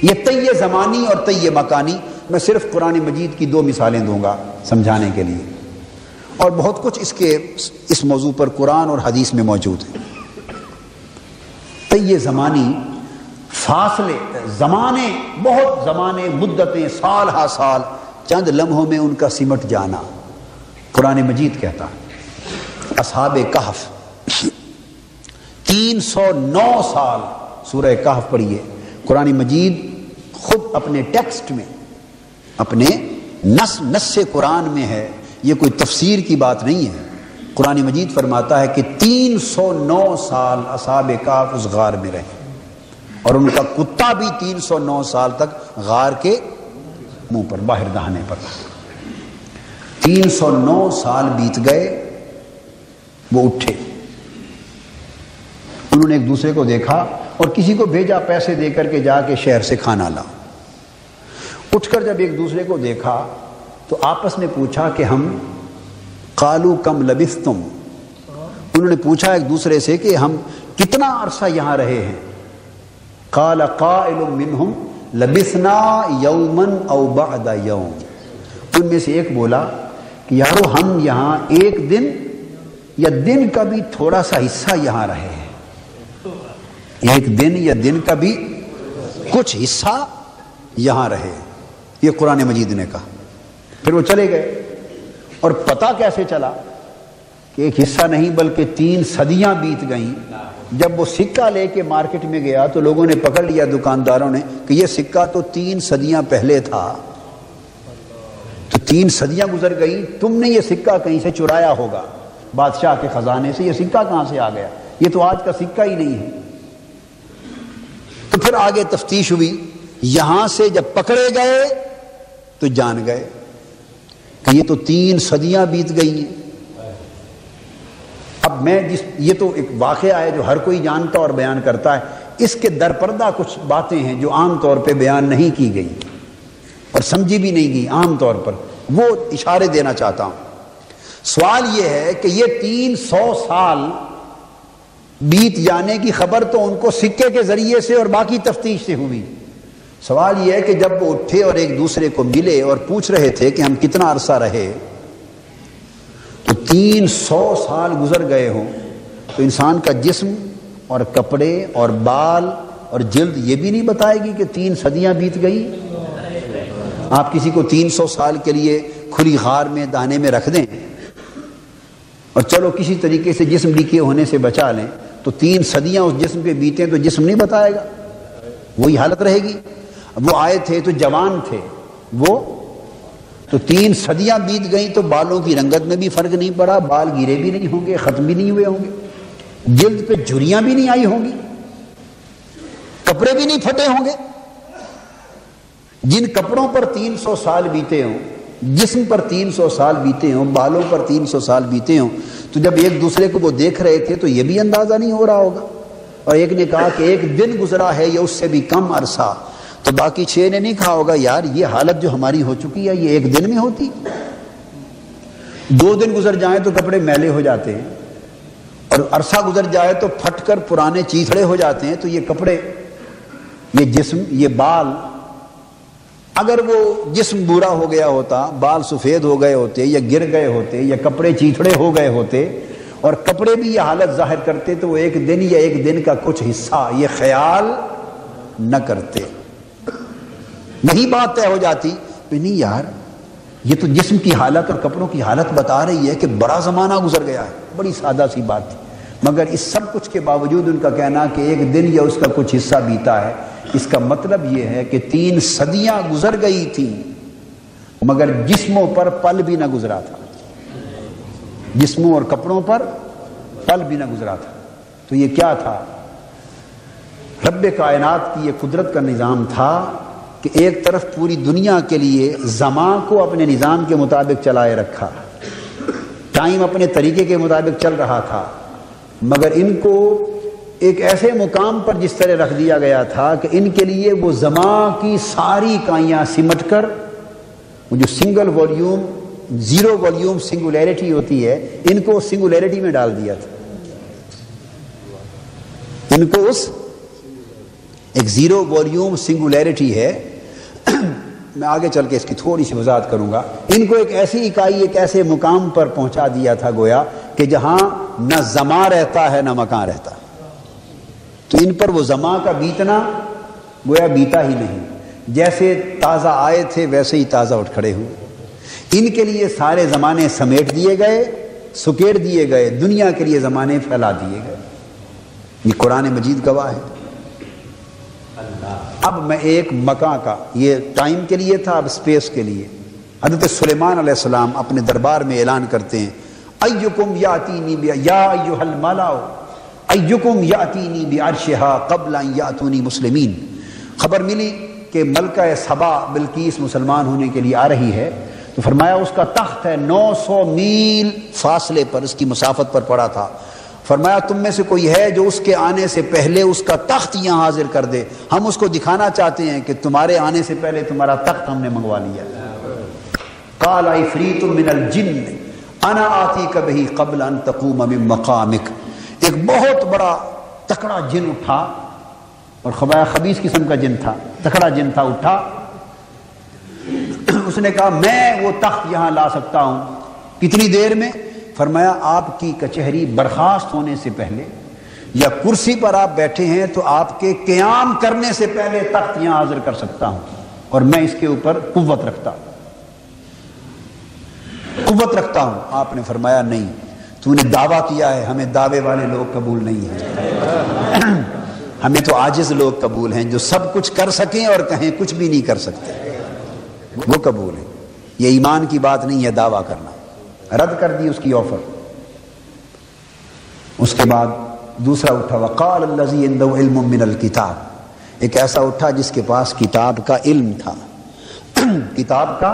یہ طی زمانی اور طی مکانی، میں صرف قرآن مجید کی 2 مثالیں دوں گا سمجھانے کے لیے، اور بہت کچھ اس موضوع پر قرآن اور حدیث میں موجود ہے۔ طی زمانی فاصلے، زمانے، بہت زمانے، مدتیں، سال ہا سال، چند لمحوں میں ان کا سمٹ جانا، قرآن مجید کہتا ہے۔ اصحاب کہف 309 سال سورہ کہف پڑھیے، قرآن مجید خود اپنے ٹیکسٹ میں، اپنے نص قرآن میں ہے، یہ کوئی تفسیر کی بات نہیں ہے۔ قرآن مجید فرماتا ہے کہ 309 سال اصحاب کہف اس غار میں رہے، اور ان کا کتا بھی 309 سال تک غار کے منہ پر، باہر دہانے پر۔ 309 سال بیت گئے، وہ اٹھے، انہوں نے ایک دوسرے کو دیکھا اور کسی کو بھیجا پیسے دے کر کے جا کے شہر سے کھانا لاؤ۔ اٹھ کر جب ایک دوسرے کو دیکھا تو آپس میں پوچھا کہ ہم قالو کم لبثتم، انہوں نے پوچھا ایک دوسرے سے کہ ہم کتنا عرصہ یہاں رہے ہیں۔ قال قائل منہم لبثنا یومن او بعد یوم. ان میں سے ایک بولا کہ یارو ہم یہاں ایک دن یا دن کا بھی تھوڑا سا حصہ یہاں رہے ہیں, ایک دن یا دن کا بھی کچھ حصہ یہاں رہے. یہ قرآن مجید نے کہا. پھر وہ چلے گئے, اور پتہ کیسے چلا کہ ایک حصہ نہیں بلکہ 3 صدیاں بیت گئیں. جب وہ سکہ لے کے مارکیٹ میں گیا تو لوگوں نے پکڑ لیا, دکانداروں نے, کہ یہ سکہ تو 3 صدیاں پہلے تھا. تو 3 صدیاں گزر گئی, تم نے یہ سکہ کہیں سے چرایا ہوگا بادشاہ کے خزانے سے. یہ سکہ کہاں سے آ گیا؟ یہ تو آج کا سکہ ہی نہیں ہے. تو پھر آگے تفتیش ہوئی. یہاں سے جب پکڑے گئے تو جان گئے کہ یہ تو 3 صدیاں بیت گئی ہیں. اب میں یہ تو ایک واقعہ ہے جو ہر کوئی جانتا اور بیان کرتا ہے. اس کے درپردہ کچھ باتیں ہیں جو عام طور پہ بیان نہیں کی گئی اور سمجھی بھی نہیں گئی عام طور پر, وہ اشارے دینا چاہتا ہوں. سوال یہ ہے کہ یہ 300 سال بیت جانے کی خبر تو ان کو سکے کے ذریعے سے اور باقی تفتیش سے ہوئی. سوال یہ ہے کہ جب وہ اٹھے اور ایک دوسرے کو ملے اور پوچھ رہے تھے کہ ہم کتنا عرصہ رہے, تو 300 سال گزر گئے ہوں تو انسان کا جسم اور کپڑے اور بال اور جلد یہ بھی نہیں بتائے گی کہ 3 صدیاں بیت گئی. آپ کسی کو 300 سال کے لیے کھلی غار میں دانے میں رکھ دیں اور چلو کسی طریقے سے جسم ڈکے ہونے سے بچا لیں, تو 3 صدیاں اس جسم پہ بیتیں تو جسم نہیں بتائے گا, وہی حالت رہے گی. وہ آئے تھے تو جوان تھے, وہ تو 3 صدیاں بیت گئیں تو بالوں کی رنگت میں بھی فرق نہیں پڑا, بال گرے بھی نہیں ہوں گے, ختم بھی نہیں ہوئے ہوں گے, جلد پہ جھریاں بھی نہیں آئی ہوں گی, کپڑے بھی نہیں پھٹے ہوں گے. جن کپڑوں پر 300 سال بیتے ہوں, جسم پر 300 سال بیتے ہوں, بالوں پر 300 سال بیتے ہوں, تو جب ایک دوسرے کو وہ دیکھ رہے تھے تو یہ بھی اندازہ نہیں ہو رہا ہوگا. اور ایک نے کہا کہ 1 دن گزرا ہے یا اس سے بھی کم عرصہ, تو باقی 6 نے نہیں کہا ہوگا یار یہ حالت جو ہماری ہو چکی ہے یہ 1 دن میں ہوتی. 2 دن گزر جائیں تو کپڑے میلے ہو جاتے ہیں, اور عرصہ گزر جائے تو پھٹ کر پرانے چیتڑے ہو جاتے ہیں. تو یہ کپڑے, یہ جسم, یہ بال, اگر وہ جسم بوڑھا ہو گیا ہوتا, بال سفید ہو گئے ہوتے یا گر گئے ہوتے یا کپڑے چیتڑے ہو گئے ہوتے اور کپڑے بھی یہ حالت ظاہر کرتے, تو وہ 1 دن یا 1 دن کا کچھ حصہ یہ خیال نہ کرتے. وہی بات طے ہو جاتی کہ نہیں یار یہ تو جسم کی حالت اور کپڑوں کی حالت بتا رہی ہے کہ بڑا زمانہ گزر گیا ہے. بڑی سادہ سی بات تھی, مگر اس سب کچھ کے باوجود ان کا کہنا کہ 1 دن یا اس کا کچھ حصہ بیتا ہے. اس کا مطلب یہ ہے کہ 3 صدیاں گزر گئی تھیں مگر جسموں پر پل بھی نہ گزرا تھا, جسموں اور کپڑوں پر پل بھی نہ گزرا تھا. تو یہ کیا تھا؟ رب کائنات کی یہ قدرت کا نظام تھا کہ ایک طرف پوری دنیا کے لیے زمان کو اپنے نظام کے مطابق چلائے رکھا, ٹائم اپنے طریقے کے مطابق چل رہا تھا, مگر ان کو ایک ایسے مقام پر جس طرح رکھ دیا گیا تھا کہ ان کے لیے وہ زمان کی ساری اکائیاں سمٹ کر وہ جو سنگل والیوم, 0 والیوم سنگولیرٹی ہوتی ہے, ان کو سنگولیرٹی میں ڈال دیا تھا. ان کو اس ایک 0 والیوم سنگولیرٹی ہے, میں آگے چل کے اس کی تھوڑی سی وضاحت کروں گا. ان کو ایک ایسی اکائی, ایک ایسے مقام پر پہنچا دیا تھا گویا کہ جہاں نہ زمان رہتا ہے نہ مکان رہتا. تو ان پر وہ زمان کا بیتنا گویا بیتا ہی نہیں, جیسے تازہ آئے تھے ویسے ہی تازہ اٹھ کھڑے ہوئے. ان کے لیے سارے زمانے سمیٹ دیے گئے, سکیڑ دیے گئے, دنیا کے لیے زمانے پھیلا دیے گئے. یہ قرآن مجید گواہ ہے. اب میں ایک مکان کا, یہ ٹائم کے لیے تھا, اب سپیس کے لیے. حضرت سلیمان علیہ السلام اپنے دربار میں اعلان کرتے ہیں, ایکم یاتینی یا ایھا الملأ ایکم یاتینی بعرشھا قبل ان یاتونی مسلمین. خبر ملی کہ ملکہ سبا بلقیس مسلمان ہونے کے لیے آ رہی ہے, تو فرمایا اس کا تخت ہے 900 میل فاصلے پر, اس کی مسافت پر پڑا تھا. فرمایا تم میں سے کوئی ہے جو اس کے آنے سے پہلے اس کا تخت یہاں حاضر کر دے, ہم اس کو دکھانا چاہتے ہیں کہ تمہارے آنے سے پہلے تمہارا تخت ہم نے منگوا لیا. قال عفریت من الجن انا آتیک بہ قبل ان تقوم من مقامک. ایک بہت بڑا تکڑا جن اٹھا اور خبیث قسم کا جن تھا، تکڑا جن تھا، اٹھا، اس نے کہا میں وہ تخت یہاں لا سکتا ہوں کتنی دیر میں؟ فرمایا آپ کی کچہری برخاست ہونے سے پہلے، یا کرسی پر آپ بیٹھے ہیں تو آپ کے قیام کرنے سے پہلے تخت یہاں حاضر کر سکتا ہوں، اور میں اس کے اوپر قوت رکھتا ہوں، قوت رکھتا ہوں۔ آپ نے فرمایا نہیں، تو نے دعویٰ کیا ہے، ہمیں دعوے والے لوگ قبول نہیں ہیں، ہمیں تو عاجز لوگ قبول ہیں جو سب کچھ کر سکیں اور کہیں کچھ بھی نہیں کر سکتے، وہ قبول ہے۔ یہ ایمان کی بات نہیں ہے دعویٰ کرنا۔ رد کر دی اس کی آفر۔ اس کے بعد دوسرا اٹھا، وقال الذی عنده علم من الکتاب، ایک ایسا اٹھا جس کے پاس کتاب کا علم تھا، کتاب کا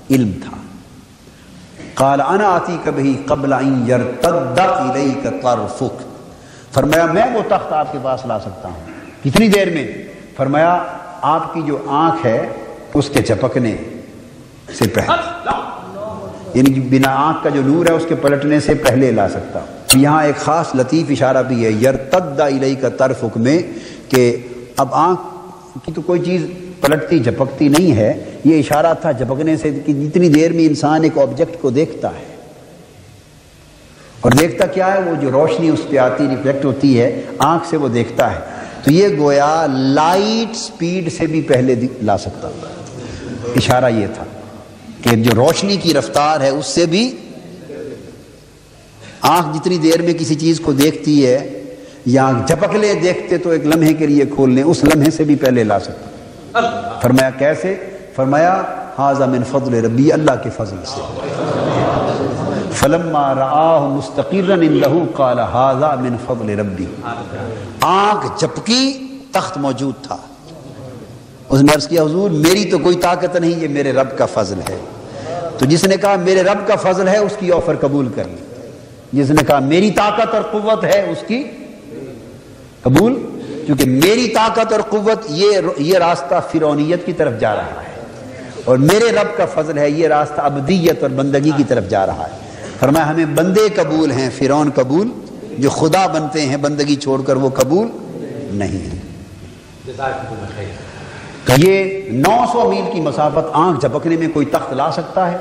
علم تھا۔ قال انا آتیک بہ قبل ان یرتد الیک طرفک، فرمایا میں وہ تخت آپ کے پاس لا سکتا ہوں کتنی دیر میں؟ فرمایا آپ کی جو آنکھ ہے اس کے جھپکنے سے پہلے، یعنی بنا آنکھ کا جو نور ہے اس کے پلٹنے سے پہلے لا سکتا ہوں۔ یہاں ایک خاص لطیف اشارہ بھی ہے یرتد الیک طرفک میں، کہ اب آنکھ کی تو کوئی چیز پلٹتی جھپکتی نہیں ہے، یہ اشارہ تھا جھپکنے سے کہ جتنی دیر میں انسان ایک آبجیکٹ کو دیکھتا ہے، اور دیکھتا کیا ہے، وہ جو روشنی اس پہ آتی ریفلیکٹ ہوتی ہے آنکھ سے، وہ دیکھتا ہے، تو یہ گویا لائٹ سپیڈ سے بھی پہلے لا سکتا ہوں۔ اشارہ یہ تھا کہ جو روشنی کی رفتار ہے اس سے بھی آنکھ جتنی دیر میں کسی چیز کو دیکھتی ہے، یا جھپک لے دیکھتے تو ایک لمحے کے لیے کھول لیں، اس لمحے سے بھی پہلے لا سکتا۔ فرمایا کیسے؟ فرمایا ھذا من فضل ربی، اللہ کے فضل سے۔ فلما رآہ مستقرا عنده قال ھذا من فضل ربی، آنکھ جھپکی، تخت موجود تھا، اس نے عرض کیا حضور میری تو کوئی طاقت نہیں، یہ میرے رب کا فضل ہے۔ تو جس نے کہا میرے رب کا فضل ہے اس کی آفر قبول کر لی، جس نے کہا میری طاقت اور قوت ہے اس کی قبول، کیونکہ میری طاقت اور قوت یہ راستہ فرعونیت کی طرف جا رہا ہے، اور میرے رب کا فضل ہے یہ راستہ ابدیت اور بندگی کی طرف جا رہا ہے۔ فرمایا ہمیں بندے قبول ہیں، فرعون قبول، جو خدا بنتے ہیں بندگی چھوڑ کر وہ قبول نہیں ہے۔ کہ یہ 900 میل کی مسافت آنکھ جھپکنے میں کوئی تخت لا سکتا ہے؟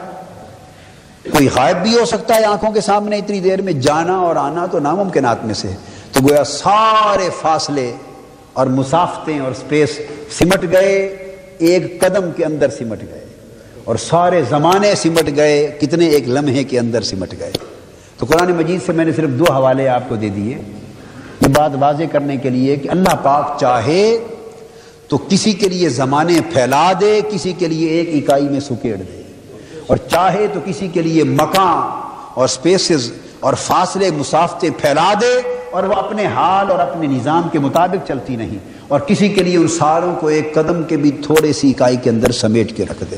کوئی غائب بھی ہو سکتا ہے آنکھوں کے سامنے اتنی دیر میں، جانا اور آنا تو ناممکنات میں سے ہے۔ تو گویا سارے فاصلے اور مسافتیں اور سپیس سمٹ گئے، ایک قدم کے اندر سمٹ گئے، اور سارے زمانے سمٹ گئے، کتنے ایک لمحے کے اندر سمٹ گئے۔ تو قرآن مجید سے میں نے صرف 2 حوالے آپ کو دے دیے، یہ بات واضح کرنے کے لیے کہ اللہ پاک چاہے تو کسی کے لیے زمانے پھیلا دے، کسی کے لیے ایک اکائی میں سکیڑ دے، اور چاہے تو کسی کے لیے مکان اور سپیسز اور فاصلے مسافتیں پھیلا دے، اور وہ اپنے حال اور اپنے نظام کے مطابق چلتی نہیں، اور کسی کے لیے ان ساروں کو ایک قدم کے بھی تھوڑے سی اکائی کے اندر سمیٹ کے رکھ دے۔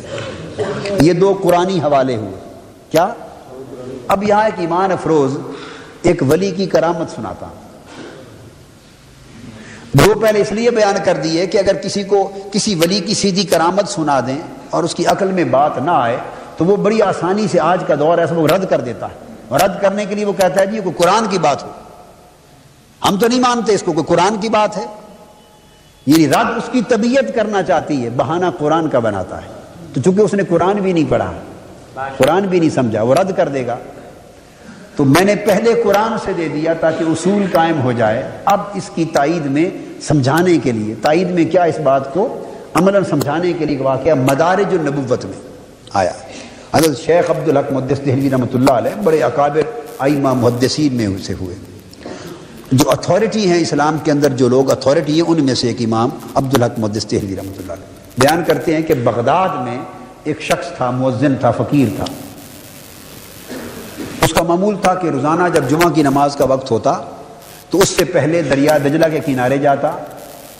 یہ 2 قرآنی حوالے ہوئے۔ کیا؟ اب یہاں ایک ایمان افروز ایک ولی کی کرامت سناتا ہوں۔ 2 پہلے اس لیے بیان کر دیے کہ اگر کسی کو کسی ولی کی سیدھی کرامت سنا دیں اور اس کی عقل میں بات نہ آئے تو وہ بڑی آسانی سے، آج کا دور ایسا، وہ رد کر دیتا ہے، اور رد کرنے کے لیے وہ کہتا ہے جی کوئی قرآن کی بات ہو، ہم تو نہیں مانتے اس کو، کوئی قرآن کی بات ہے۔ یعنی رد اس کی طبیعت کرنا چاہتی ہے، بہانہ قرآن کا بناتا ہے، تو چونکہ اس نے قرآن بھی نہیں پڑھا، قرآن بھی نہیں سمجھا، وہ رد کر دے گا۔ تو میں نے پہلے قرآن سے دے دیا تاکہ اصول قائم ہو جائے، اب اس کی تائید میں سمجھانے کے لیے، تائید میں کیا، اس بات کو عملاً سمجھانے کے لیے واقعہ مدارج النبوت میں آیا۔ حضرت شیخ عبدالحق محدث دہلوی رحمۃ اللہ علیہ بڑے اکابر ائمہ محدثین میں سے ہوئے، جو اتھارٹی ہیں اسلام کے اندر، جو لوگ اتھارٹی ہیں ان میں سے ایک امام عبدالحق محدث دہلوی رحمۃ اللہ علیہ بیان کرتے ہیں کہ بغداد میں ایک شخص تھا، مؤذن تھا، فقیر تھا۔ اس کا معمول تھا کہ روزانہ جب جمعہ کی نماز کا وقت ہوتا تو اس سے پہلے دریا دجلہ کے کنارے جاتا،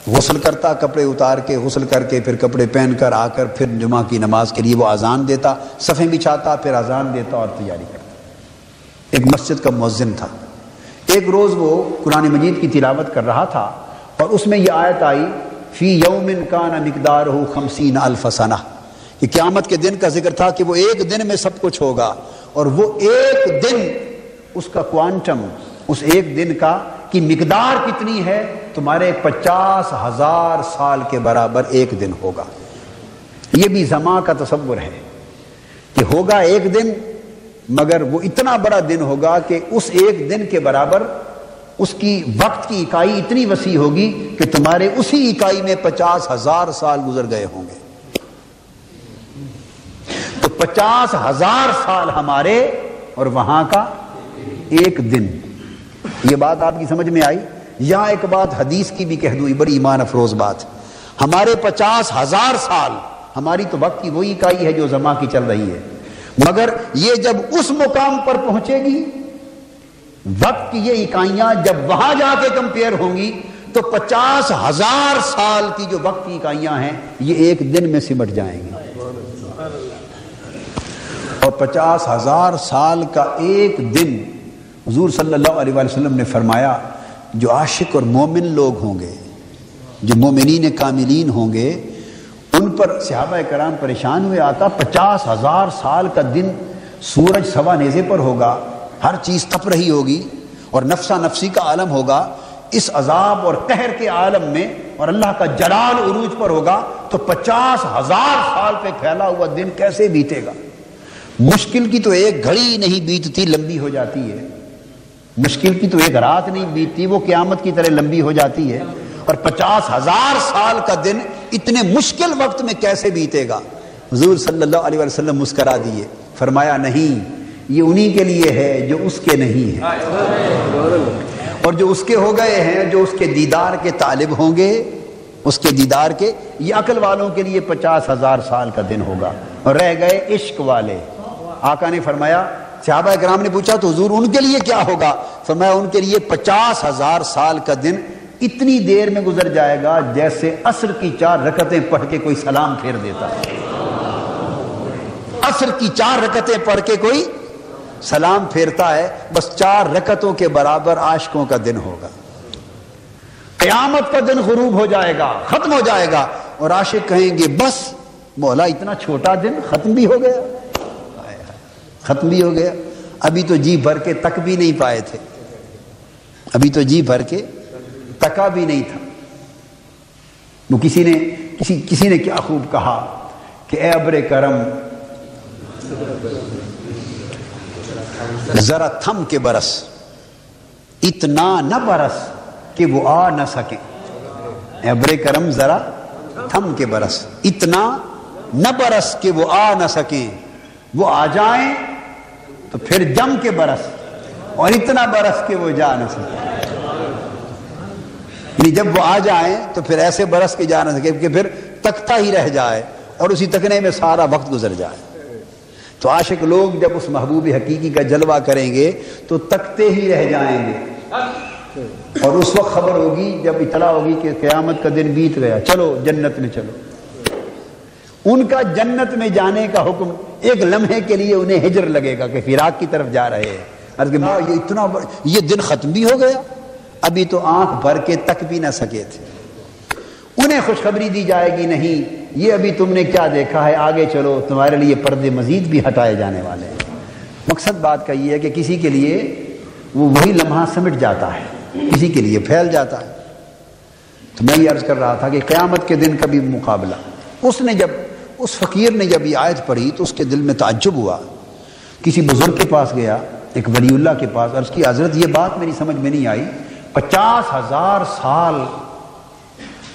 غسل کرتا، کپڑے اتار کے غسل کر کے پھر کپڑے پہن کر آ کر پھر جمعہ کی نماز کے لیے وہ اذان دیتا، صفیں بچھاتا، پھر اذان دیتا اور تیاری کرتا۔ ایک مسجد کا مؤذن تھا۔ ایک روز وہ قرآن مجید کی تلاوت کر رہا تھا اور اس میں یہ آیت آئی فی یوم کان مقدارہ 50,000 سنہ، کہ قیامت کے دن کا ذکر تھا کہ وہ ایک دن میں سب کچھ ہوگا، اور وہ ایک دن، اس کا کوانٹم، اس ایک دن کا کی مقدار کتنی ہے؟ تمہارے 50,000 سال کے برابر ایک دن ہوگا۔ یہ بھی زمان کا تصور ہے کہ ہوگا ایک دن، مگر وہ اتنا بڑا دن ہوگا کہ اس ایک دن کے برابر اس کی وقت کی اکائی اتنی وسیع ہوگی کہ تمہارے اسی اکائی میں 50,000 سال گزر گئے ہوں گے۔ تو 50,000 سال ہمارے اور وہاں کا ایک دن۔ یہ بات آپ کی سمجھ میں آئی؟ یہاں ایک بات حدیث کی بھی کہہ دوں، بڑی ایمان افروز بات۔ ہمارے 50,000 سال، ہماری تو وقت کی وہی اکائی ہے جو زمان کی چل رہی ہے، مگر یہ جب اس مقام پر پہنچے گی، وقت کی یہ اکائیاں جب وہاں جا کے کمپیئر ہوں گی تو 50,000 سال کی جو وقت کی اکائیاں ہیں یہ ایک دن میں سمٹ جائیں گی۔ اور 50,000 سال کا ایک دن، حضور صلی اللہ علیہ وسلم نے فرمایا جو عاشق اور مومن لوگ ہوں گے، جو مومنین کاملین ہوں گے، ان پر صحابہ کرام پریشان ہوئے، آقا 50,000 سال کا دن سورج سوا نیزے پر ہوگا، ہر چیز تپ رہی ہوگی اور نفسا نفسی کا عالم ہوگا، اس عذاب اور قہر کے عالم میں، اور اللہ کا جلال عروج پر ہوگا، تو 50,000 سال پہ پھیلا ہوا دن کیسے بیتے گا؟ مشکل کی تو ایک گھڑی نہیں بیتتی، لمبی ہو جاتی ہے۔ مشکل کی تو ایک رات نہیں بیتتی، وہ قیامت کی طرح لمبی ہو جاتی ہے۔ اور 50,000 سال کا دن اتنے مشکل وقت میں کیسے بیتے گا؟ حضور صلی اللہ علیہ وسلم مسکرا دیے، فرمایا نہیں، یہ انہی کے لیے ہے جو اس کے نہیں ہے، اور جو اس کے ہو گئے ہیں، جو اس کے دیدار کے طالب ہوں گے، اس کے دیدار کے، یہ عقل والوں کے لیے 50,000 سال کا دن ہوگا۔ اور رہ گئے عشق والے، آقا نے فرمایا، صحابہ کرام نے پوچھا تو حضور ان کے لیے کیا ہوگا؟ فرمایا ان کے لیے 50,000 سال کا دن اتنی دیر میں گزر جائے گا جیسے عصر کی 4 رکعتیں پڑھ کے کوئی سلام پھیر دیتا ہے۔ عصر کی 4 رکعتیں پڑھ کے کوئی سلام پھیرتا ہے، بس 4 رکعتوں کے برابر عاشقوں کا دن ہوگا۔ قیامت کا دن غروب ہو جائے گا، ختم ہو جائے گا، اور عاشق کہیں گے بس مولا اتنا چھوٹا دن ختم بھی ہو گیا، ختم بھی ہو گیا، ابھی تو جی بھر کے تک بھی نہیں پائے تھے، ابھی تو جی بھر کے تکا بھی نہیں تھا۔ وہ کسی نے کیا خوب کہا کہ اے ابر کرم ذرا تھم کے برس، اتنا نہ برس کہ وہ آ نہ سکے۔ اے ابر کرم ذرا تھم کے برس، اتنا نہ برس کہ وہ آ نہ سکیں، وہ آ جائیں تو پھر جم کے برس، اور اتنا برس کہ وہ جا نہ سکیں۔ یعنی جب وہ آ جائیں تو پھر ایسے برس کے جا نہ سکے کہ پھر تکتا ہی رہ جائے اور اسی تکنے میں سارا وقت گزر جائے۔ تو عاشق لوگ جب اس محبوب حقیقی کا جلوہ کریں گے تو تکتے ہی رہ جائیں گے، اور اس وقت خبر ہوگی جب اطلاع ہوگی کہ قیامت کا دن بیت گیا، چلو جنت میں چلو۔ ان کا جنت میں جانے کا حکم، ایک لمحے کے لیے انہیں ہجر لگے گا کہ فراق کی طرف جا رہے ہیں، عرض کہ یہ اتنا یہ دن ختم بھی ہو گیا، ابھی تو آنکھ بھر کے تک بھی نہ سکے تھے۔ انہیں خوشخبری دی جائے گی، نہیں یہ ابھی تم نے کیا دیکھا ہے، آگے چلو، تمہارے لیے پردے مزید بھی ہٹائے جانے والے ہیں۔ مقصد بات کا یہ ہے کہ کسی کے لیے وہ وہی لمحہ سمٹ جاتا ہے، کسی کے لیے پھیل جاتا ہے۔ تو میں یہ عرض کر رہا تھا کہ قیامت کے دن کا بھی مقابلہ، اس فقیر نے جب یہ آیت پڑھی تو اس کے دل میں تعجب ہوا، کسی بزرگ کے پاس گیا، ایک ولی اللہ کے پاس، عرض کی حضرت یہ بات میری سمجھ میں نہیں آئی، 50,000 سال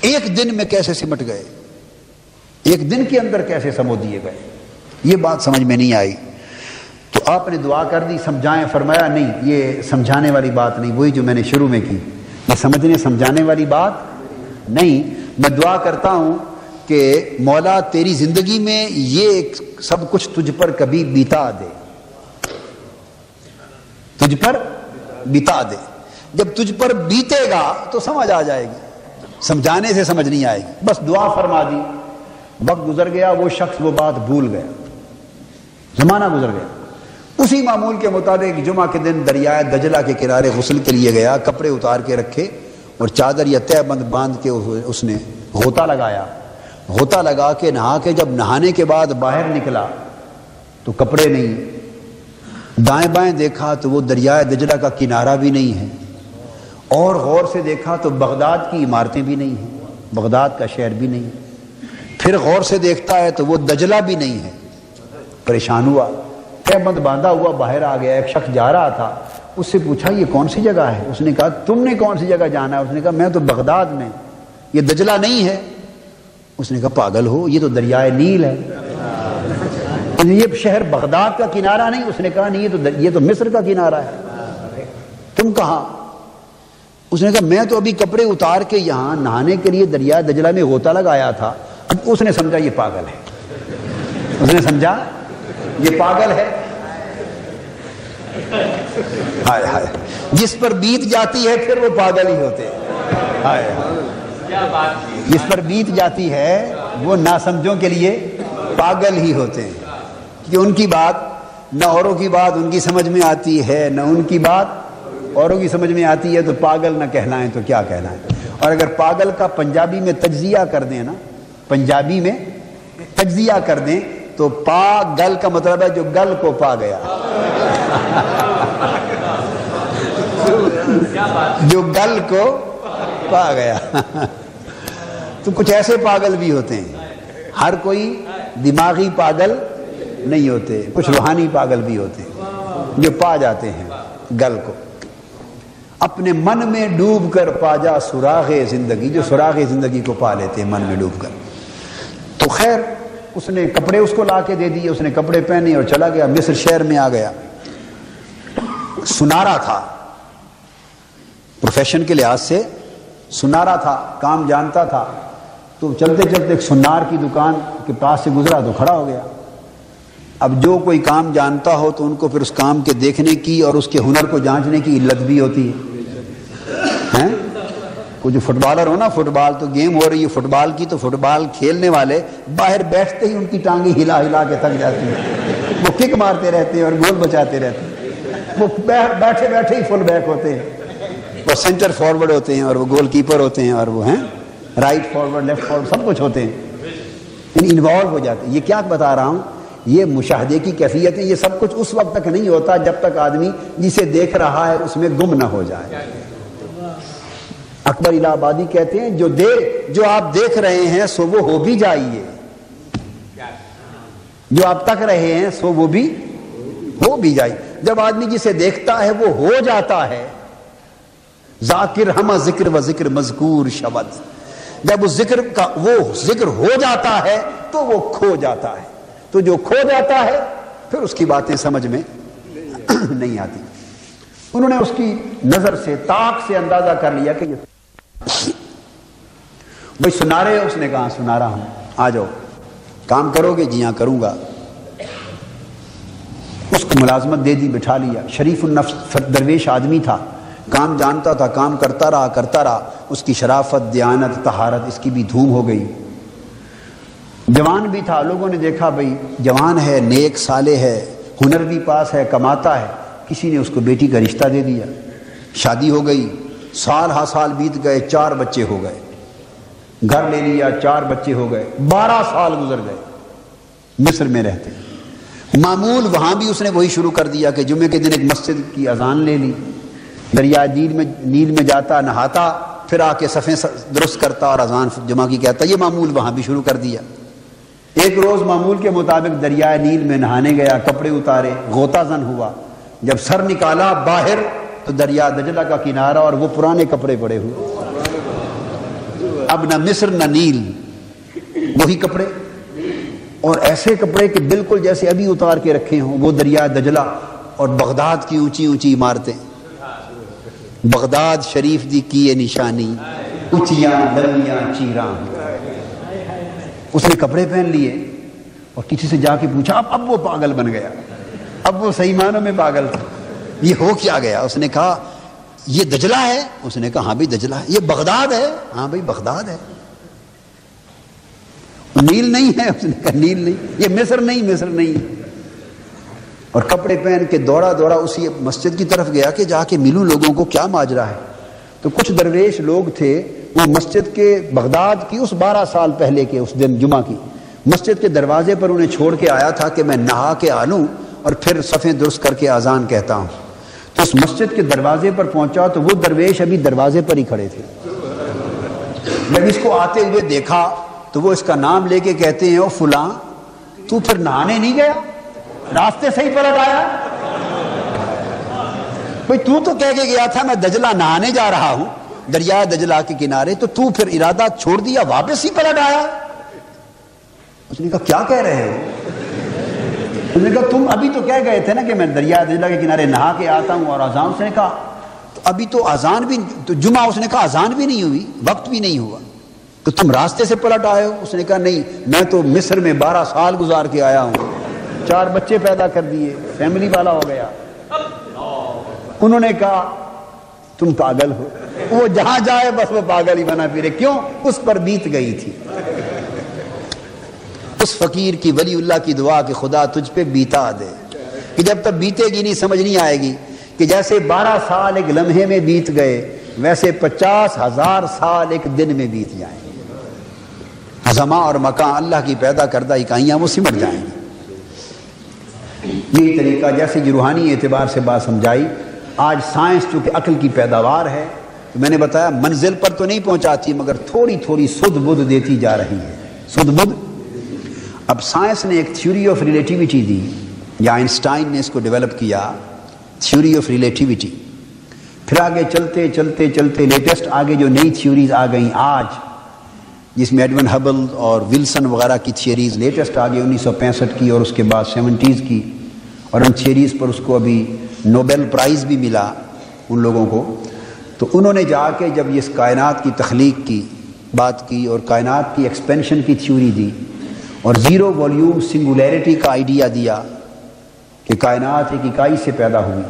ایک دن میں کیسے سمٹ گئے، ایک دن کے اندر کیسے سمو دیے گئے، یہ بات سمجھ میں نہیں آئی۔ تو آپ نے دعا کر دی سمجھائیں، فرمایا نہیں یہ سمجھانے والی بات نہیں، وہی جو میں نے شروع میں کی، یہ سمجھنے سمجھانے والی بات نہیں، میں دعا کرتا ہوں کہ مولا تیری زندگی میں یہ سب کچھ تجھ پر کبھی بیتا دے، تجھ پر بیتا دے، جب تجھ پر بیتے گا تو سمجھ آ جائے گی، سمجھانے سے سمجھ نہیں آئے گی۔ بس دعا فرما دی، وقت گزر گیا، وہ شخص وہ بات بھول گیا، زمانہ گزر گیا۔ اسی معمول کے مطابق جمعہ کے دن دریائے دجلہ کے کنارے غسل کے لیے گیا، کپڑے اتار کے رکھے اور چادر یا تہ بند باندھ کے اس نے غوطہ لگایا، غوطہ لگا کے نہا کے جب نہانے کے بعد باہر نکلا تو کپڑے نہیں، دائیں بائیں دیکھا تو وہ دریائے دجلہ کا کنارہ بھی نہیں ہے، اور غور سے دیکھا تو بغداد کی عمارتیں بھی نہیں ہیں، بغداد کا شہر بھی نہیں، پھر غور سے دیکھتا ہے تو وہ دجلہ بھی نہیں ہے، پریشان ہوا، بند باندھا ہوا باہر آ گیا۔ ایک شخص جا رہا تھا، اس سے پوچھا یہ کون سی جگہ ہے؟ اس نے کہا تم نے کون سی جگہ جانا ہے؟ اس نے کہا میں تو بغداد میں، یہ دجلہ نہیں ہے۔ اس نے کہا پاگل ہو، یہ تو دریائے نیل ہے، یہ شہر بغداد کا کنارہ نہیں۔ اس نے کہا نہیں، یہ تو مصر کا کنارہ ہے، تم کہاں؟ اس نے کہا میں تو ابھی کپڑے اتار کے یہاں نہانے کے لیے دریائے دجلہ میں غوطہ لگایا تھا۔ اب اس نے سمجھا یہ پاگل ہے، اس نے سمجھا یہ پاگل ہے۔ ہائے ہائے، جس پر بیت جاتی ہے پھر وہ پاگل ہی ہوتے ہیں۔ ہائے ہائے، جس پر بیت جاتی ہے وہ ناسمجھوں کے لیے پاگل ہی ہوتے ہیں، کہ ان کی بات نہ اوروں کی بات ان کی سمجھ میں آتی ہے، نہ ان کی بات اوروں کی سمجھ میں آتی ہے، تو پاگل نہ کہلائیں تو کیا کہلائیں۔ اور اگر پاگل کا پنجابی میں تجزیہ کر دیں نا، پنجابی میں تجزیہ کر دیں تو پاگل کا مطلب ہے جو گل کو پا گیا، جو گل کو پا گیا۔ تو کچھ ایسے پاگل بھی ہوتے ہیں، ہر کوئی دماغی پاگل نہیں ہوتے، کچھ روحانی پاگل بھی ہوتے ہیں جو پا جاتے ہیں گل کو۔ اپنے من میں ڈوب کر پا جا سراغ زندگی، جو سراغ زندگی کو پا لیتے ہیں من میں ڈوب کر۔ تو خیر اس نے کپڑے اس کو لا کے دے دیے، اس نے کپڑے پہنے اور چلا گیا، مصر شہر میں آ گیا۔ سنارا تھا، پروفیشن کے لحاظ سے سنارا تھا، کام جانتا تھا، تو چلتے چلتے ایک سنار کی دکان کے پاس سے گزرا تو کھڑا ہو گیا۔ اب جو کوئی کام جانتا ہو تو ان کو پھر اس کام کے دیکھنے کی اور اس کے ہنر کو جانچنے کی علت بھی ہوتی ہے۔ کوئی جو فٹ بالر ہو نا، فٹ بال تو گیم ہو رہی ہے فٹ بال کی، تو فٹ بال کھیلنے والے باہر بیٹھتے ہی ان کی ٹانگیں ہلا ہلا کے تھک جاتی ہیں، وہ کک مارتے رہتے ہیں اور گول بچاتے رہتے ہیں۔ وہ بیٹھے بیٹھے ہی فل بیک ہوتے ہیں، وہ سینٹر فارورڈ ہوتے ہیں اور وہ گول کیپر ہوتے ہیں اور وہ ہیں رائٹ فارورڈ لیفٹ فارورڈ سب کچھ ہوتے ہیں، انوالو ہو جاتے ہیں۔ یہ کیا بتا رہا ہوں، یہ مشاہدے کی کیفیت ہے۔ یہ سب کچھ اس وقت تک نہیں ہوتا جب تک آدمی جسے دیکھ رہا ہے اس میں گم نہ ہو جائے۔ اکبر الہ آبادی کہتے ہیں جو آپ دیکھ رہے ہیں سو وہ ہو بھی جائیے، جو آپ تک رہے ہیں سو وہ بھی ہو بھی جائیے۔ جب آدمی جسے دیکھتا ہے وہ ہو جاتا ہے، ذاکر ہمہ ذکر و ذکر مذکور شبد، جب اس ذکر کا وہ ذکر ہو جاتا ہے تو وہ کھو جاتا ہے، تو جو کھو جاتا ہے پھر اس کی باتیں سمجھ میں نہیں آتی۔ انہوں نے اس کی نظر سے طاق سے اندازہ کر لیا کہ یہ بھائی سنارے ہو؟ اس نے کہا سنارا ہوں، آ جاؤ کام کرو گے؟ جی ہاں کروں گا۔ اس کو ملازمت دے دی، بٹھا لیا۔ شریف النفس درویش آدمی تھا، کام جانتا تھا، کام کرتا رہا۔ اس کی شرافت، دیانت، طہارت اس کی بھی دھوم ہو گئی۔ جوان بھی تھا، لوگوں نے دیکھا بھائی جوان ہے، نیک صالح ہے، ہنر بھی پاس ہے، کماتا ہے، کسی نے اس کو بیٹی کا رشتہ دے دیا۔ شادی ہو گئی، سال ہا سال بیت گئے، 4 بچے ہو گئے، گھر لے لیا، 4 بچے ہو گئے، 12 سال گزر گئے مصر میں رہتے۔ معمول وہاں بھی اس نے وہی شروع کر دیا کہ جمعے کے دن ایک مسجد کی اذان لے لی، دریا نیل میں جاتا، نہاتا، پھر آ کے صفیں درست کرتا اور اذان جمعہ کی کہتا۔ یہ معمول وہاں بھی شروع کر دیا۔ ایک روز معمول کے مطابق دریائے نیل میں نہانے گیا، کپڑے اتارے، غوطہ زن ہوا، جب سر نکالا باہر تو دریا دجلہ کا کنارہ اور وہ پرانے کپڑے پڑے ہوئے، اب نہ مصر نہ نیل، وہی کپڑے، اور ایسے کپڑے کہ بالکل جیسے ابھی اتار کے رکھے ہوں، وہ دریا دجلہ اور بغداد کی اونچی اونچی عمارتیں، بغداد شریف دی کی نشانی، اونچیاں لمیاں چیراں۔ اس نے کپڑے پہن لیے اور کسی سے جا کے پوچھا، اب وہ پاگل بن گیا، اب وہ صحیح معنوں میں پاگل تھا۔ یہ ہو کیا گیا؟ اس نے کہا یہ دجلہ ہے؟ اس نے کہا ہاں بھائی دجلہ ہے۔ یہ بغداد ہے؟ ہاں بھائی بغداد ہے۔ نیل نہیں ہے؟ اس نے کہا نیل نہیں۔ یہ مصر نہیں؟ مصر نہیں۔ اور کپڑے پہن کے دوڑا اسی مسجد کی طرف گیا کہ جا کے ملوں لوگوں کو کیا ماجرا ہے۔ تو کچھ درویش لوگ تھے، وہ مسجد کے بغداد کی اس 12 سال پہلے کے اس دن جمعہ کی مسجد کے دروازے پر انہیں چھوڑ کے آیا تھا کہ میں نہا کے آ لوں اور پھر صفیں درست کر کے اذان کہتا ہوں۔ تو اس مسجد کے دروازے پر پہنچا تو وہ درویش ابھی دروازے پر ہی کھڑے تھے. جب اس کو آتے ہوئے دیکھا تو وہ اس کا نام لے کے کہتے ہیں او فلاں تو پھر نہانے نہیں گیا, راستے سے ہی پلٹ آیا. بھئی تو کہہ کے گیا تھا میں دجلہ نہانے جا رہا ہوں دریا دجلہ کے کنارے, تو پھر ارادہ چھوڑ دیا واپس ہی پلٹ آیا. اس نے کہا کیا کہہ رہے ہو؟ اس نے کہا تم ابھی تو کہہ گئے تھے نا کہ میں دریا دجلہ کے کنارے نہا کے آتا ہوں اور اذان. اس نے کہا تو ابھی تو اذان بھی تو جمعہ, اس نے کہا اذان بھی نہیں ہوئی, وقت بھی نہیں ہوا, تو تم راستے سے پلٹ آئے ہو؟ اس نے کہا نہیں, میں تو مصر میں 12 سال گزار کے آیا ہوں, 4 بچے پیدا کر دیے, فیملی والا ہو گیا. انہوں نے کہا تم پاگل ہو. وہ جہاں جائے بس وہ پاگل ہی بنا پھرے. کیوں؟ اس پر بیت گئی تھی. اس فقیر کی ولی اللہ کی دعا کہ خدا تجھ پہ بیتا دے, کہ جب تک بیتے گی نہیں سمجھ نہیں آئے گی کہ جیسے 12 سال ایک لمحے میں بیت گئے ویسے 50,000 سال ایک دن میں بیت جائیں گے. زماں اور مکان اللہ کی پیدا کردہ اکائیاں وہ سمٹ جائیں گی. یہی طریقہ جیسے یہ روحانی اعتبار سے بات سمجھائی. آج سائنس چونکہ عقل کی پیداوار ہے تو میں نے بتایا منزل پر تو نہیں پہنچاتی مگر تھوڑی تھوڑی سدھ بدھ دیتی جا رہی ہے. سدھ بدھ. اب سائنس نے ایک تھیوری آف ریلیٹیوٹی دی, یا آئنسٹائن نے اس کو ڈیولپ کیا, تھیوری آف ریلیٹیوٹی. پھر آگے چلتے چلتے چلتے لیٹسٹ آگے جو نئی تھیوریز آ گئیں آج, جس میں ایڈون ہبل اور ولسن وغیرہ کی تھیوریز لیٹسٹ آگے 1965 کی اور اس کے بعد 70s کی, اور ان تھیوریز پر اس کو ابھی نوبل پرائز بھی ملا ان لوگوں کو. تو انہوں نے جا کے جب اس کائنات کی تخلیق کی بات کی اور کائنات کی ایکسپینشن کی تھیوری دی اور زیرو والیوم سنگولیرٹی کا آئیڈیا دیا کہ کائنات ایک اکائی سے پیدا ہوئی,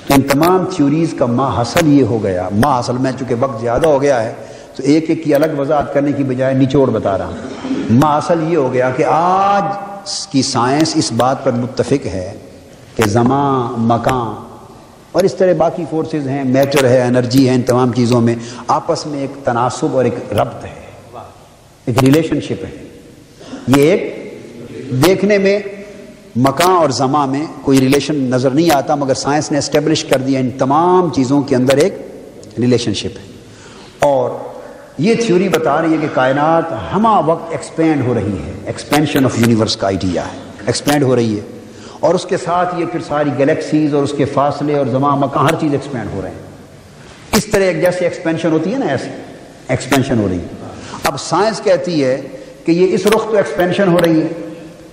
تو ان تمام تھیوریز کا ماحصل یہ ہو گیا. ماحصل میں چونکہ وقت زیادہ ہو گیا ہے تو ایک ایک کی الگ وضاحت کرنے کی بجائے نچوڑ بتا رہا ہوں. ماحصل یہ ہو گیا کہ آج کی سائنس اس بات پر متفق ہے کہ زمان, مکان اور اس طرح باقی فورسز ہیں, میٹر ہے, انرجی ہے, ان تمام چیزوں میں آپس میں ایک تناسب اور ایک ربط ہے, ایک ریلیشن شپ ہے. یہ ایک دیکھنے میں مکان اور زمان میں کوئی ریلیشن نظر نہیں آتا مگر سائنس نے اسٹیبلش کر دیا ان تمام چیزوں کے اندر ایک ریلیشن شپ ہے. اور یہ تھیوری بتا رہی ہے کہ کائنات ہمہ وقت ایکسپینڈ ہو رہی ہے. ایکسپینشن آف یونیورس کا آئیڈیا ہے, ایکسپینڈ ہو رہی ہے, اور اس کے ساتھ یہ پھر ساری گلیکسیز اور اس کے فاصلے اور زمان مکان ہر چیز ایکسپینڈ ہو رہے ہیں. اس طرح ایک جیسے ایکسپینشن ہوتی ہے نا, ایسی ایکسپینشن ہو رہی ہے. اب سائنس کہتی ہے کہ یہ اس رخ تو ایکسپینشن ہو رہی ہے,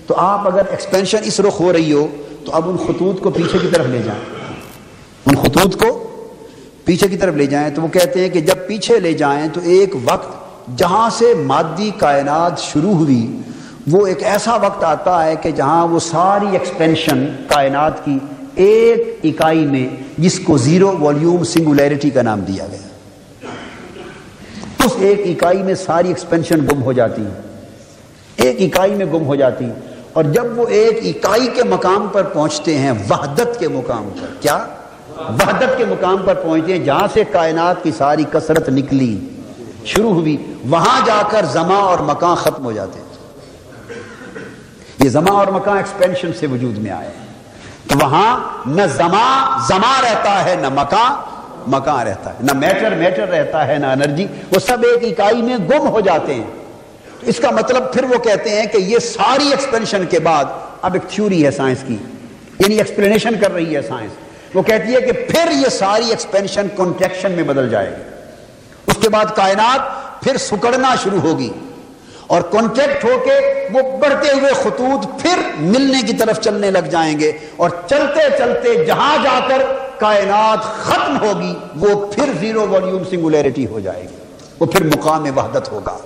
تو آپ اگر ایکسپینشن اس رخ ہو رہی ہو تو اب ان خطوط کو پیچھے کی طرف لے جائیں, ان خطوط کو پیچھے کی طرف لے جائیں. تو وہ کہتے ہیں کہ جب پیچھے لے جائیں تو ایک وقت جہاں سے مادی کائنات شروع ہوئی وہ ایک ایسا وقت آتا ہے کہ جہاں وہ ساری ایکسپینشن کائنات کی ایک اکائی میں, جس کو زیرو والیوم سنگولیرٹی کا نام دیا گیا, اس ایک اکائی میں ساری ایکسپینشن گم ہو جاتی ہے, ایک اکائی میں گم ہو جاتی. اور جب وہ ایک اکائی کے مقام پر پہنچتے ہیں, وحدت کے مقام پر, کیا وحدت کے مقام پر پہنچتے ہیں جہاں سے کائنات کی ساری کثرت نکلی شروع ہوئی, وہاں جا کر زمان اور مکان ختم ہو جاتے ہیں. یہ زمان اور مکان ایکسپینشن سے وجود میں آئے, تو وہاں نہ زمان رہتا ہے, نہ مکان رہتا ہے, نہ میٹر رہتا ہے, نہ انرجی, وہ سب ایک اکائی میں گم ہو جاتے ہیں. اس کا مطلب پھر وہ کہتے ہیں کہ یہ ساری ایکسپینشن کے بعد اب ایک تھیوری ہے سائنس کی, یعنی ایکسپلینیشن کر رہی ہے سائنس. وہ کہتی ہے کہ پھر یہ ساری ایکسپینشن کنٹریکشن میں بدل جائے گی. اس کے بعد کائنات پھر سکڑنا شروع ہوگی اور کنٹریکٹ ہو کے وہ بڑھتے ہوئے خطوط پھر ملنے کی طرف چلنے لگ جائیں گے, اور چلتے چلتے جہاں جا کر کائنات ختم ہوگی وہ پھر زیرو والیوم سنگولیرٹی ہو جائے گی, وہ پھر مقام وحدت ہوگا.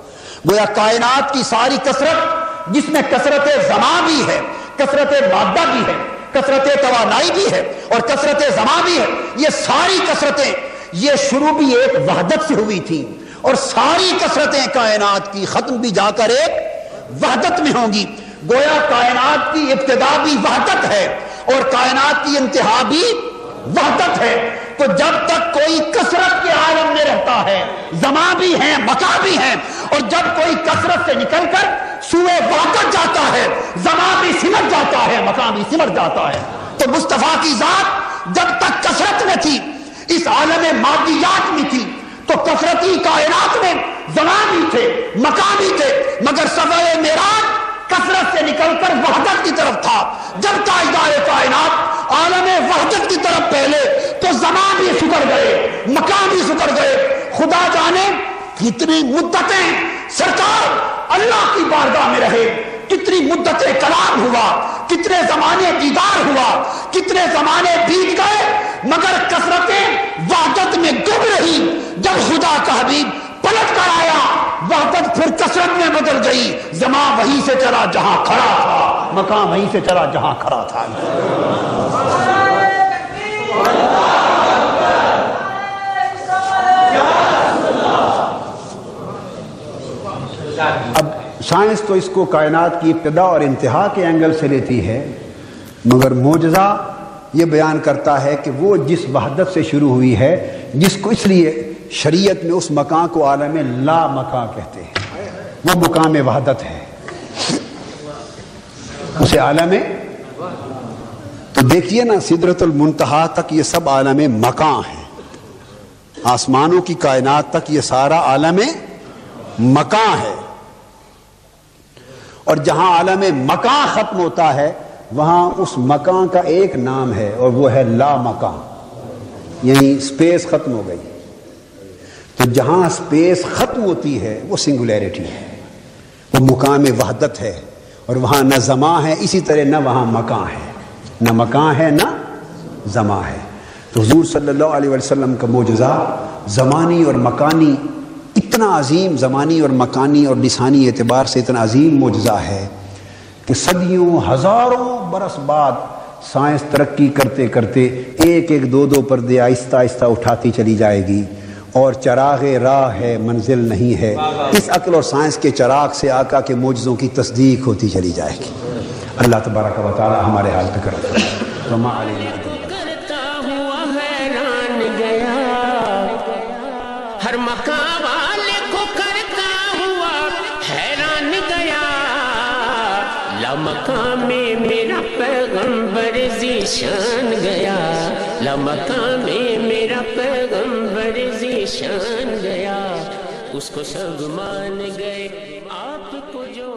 گویا کائنات کی ساری کثرت, جس میں کثرت زمان بھی ہے, کثرت مادہ بھی ہے, کثرت توانائی بھی ہے اور کثرت زمان بھی ہے, یہ ساری کثرتیں یہ شروع بھی ایک وحدت سے ہوئی تھی, اور ساری کثرتیں کائنات کی ختم بھی جا کر ایک وحدت میں ہوں گی. گویا کائنات کی ابتدا بھی وحدت ہے اور کائنات کی انتہا بھی وحدت ہے. تو جب تک کوئی کثرت کے عالم میں رہتا ہے, زمان بھی ہے, مکان بھی ہے, اور جب کوئی کثرت سے نکل کر سوئے وحدت جاتا ہے, زمان بھی سمٹ جاتا ہے, مکان بھی سمٹ جاتا ہے. تو مصطفیٰ کی ذات جب تک کثرت میں تھی، اس عالم مادیات میں تھی، تو کثرتی کائنات میں زمان بھی تھے، مکان بھی تھے، مگر سفر معراج کثرت سے نکل کر وحدت کی طرف تھا۔ جب تاجدار کائنات عالم وحدت کی طرف پہلے، تو زمان بھی سکڑ گئے، مکان بھی سکڑ گئے۔ خدا جانے کتنی مدتیں سرکار اللہ کی بارگاہ میں رہے، کتنی مدتیں کلام ہوا، کتنے زمانے دیدار ہوا، کتنے زمانے بیت گئے، مگر کثرتیں وحدت میں گم رہی۔ جب خدا کا حبیب پلٹ کر آیا، وحدت پھر کثرت میں بدل گئی۔ زمان وہیں سے چلا جہاں کھڑا تھا، مکان وہیں سے چلا جہاں کھڑا تھا۔ اب سائنس تو اس کو کائنات کی ابتدا اور انتہا کے اینگل سے لیتی ہے، مگر معجزہ یہ بیان کرتا ہے کہ وہ جس وحدت سے شروع ہوئی ہے، جس کو اس لیے شریعت میں اس مکان کو عالم لا مکان کہتے ہیں، وہ مقام وحدت ہے، اسے عالم۔ تو دیکھیے نا، سدرۃ المنتہا تک یہ سب عالم مکان ہے، آسمانوں کی کائنات تک یہ سارا عالم مکان ہے، اور جہاں عالم مکان ختم ہوتا ہے وہاں اس مکان کا ایک نام ہے، اور وہ ہے لا مکان، یعنی سپیس ختم ہو گئی۔ تو جہاں سپیس ختم ہوتی ہے وہ سنگولیرٹی ہے، وہ مقام وحدت ہے، اور وہاں نہ زمان ہے، اسی طرح نہ وہاں مکان ہے، نہ مکان ہے نہ زمان ہے۔ تو حضور صلی اللہ علیہ وسلم کا معجزہ زمانی اور مکانی اتنا عظیم، زمانی اور مکانی اور لسانی اعتبار سے اتنا عظیم معجزہ ہے کہ صدیوں ہزاروں برس بعد سائنس ترقی کرتے کرتے ایک ایک دو دو پردے آہستہ آہستہ اٹھاتی چلی جائے گی، اور چراغ راہ ہے منزل نہیں ہے، اس عقل اور سائنس کے چراغ سے آقا کے معجزوں کی تصدیق ہوتی چلی جائے گی۔ اللہ تبارک و تعالی ہمارے حال پہ کرے۔ وما علینا کرتا ہوا حیران گیا، ہر مقام والے کو کرتا ہوا حیران گیا، لامکان میں میرا پیغمبر ذیشان گیا، لامکان میں میرا پیغمبر ذیشان گیا، اس کو سب مان گئے آپ کو جو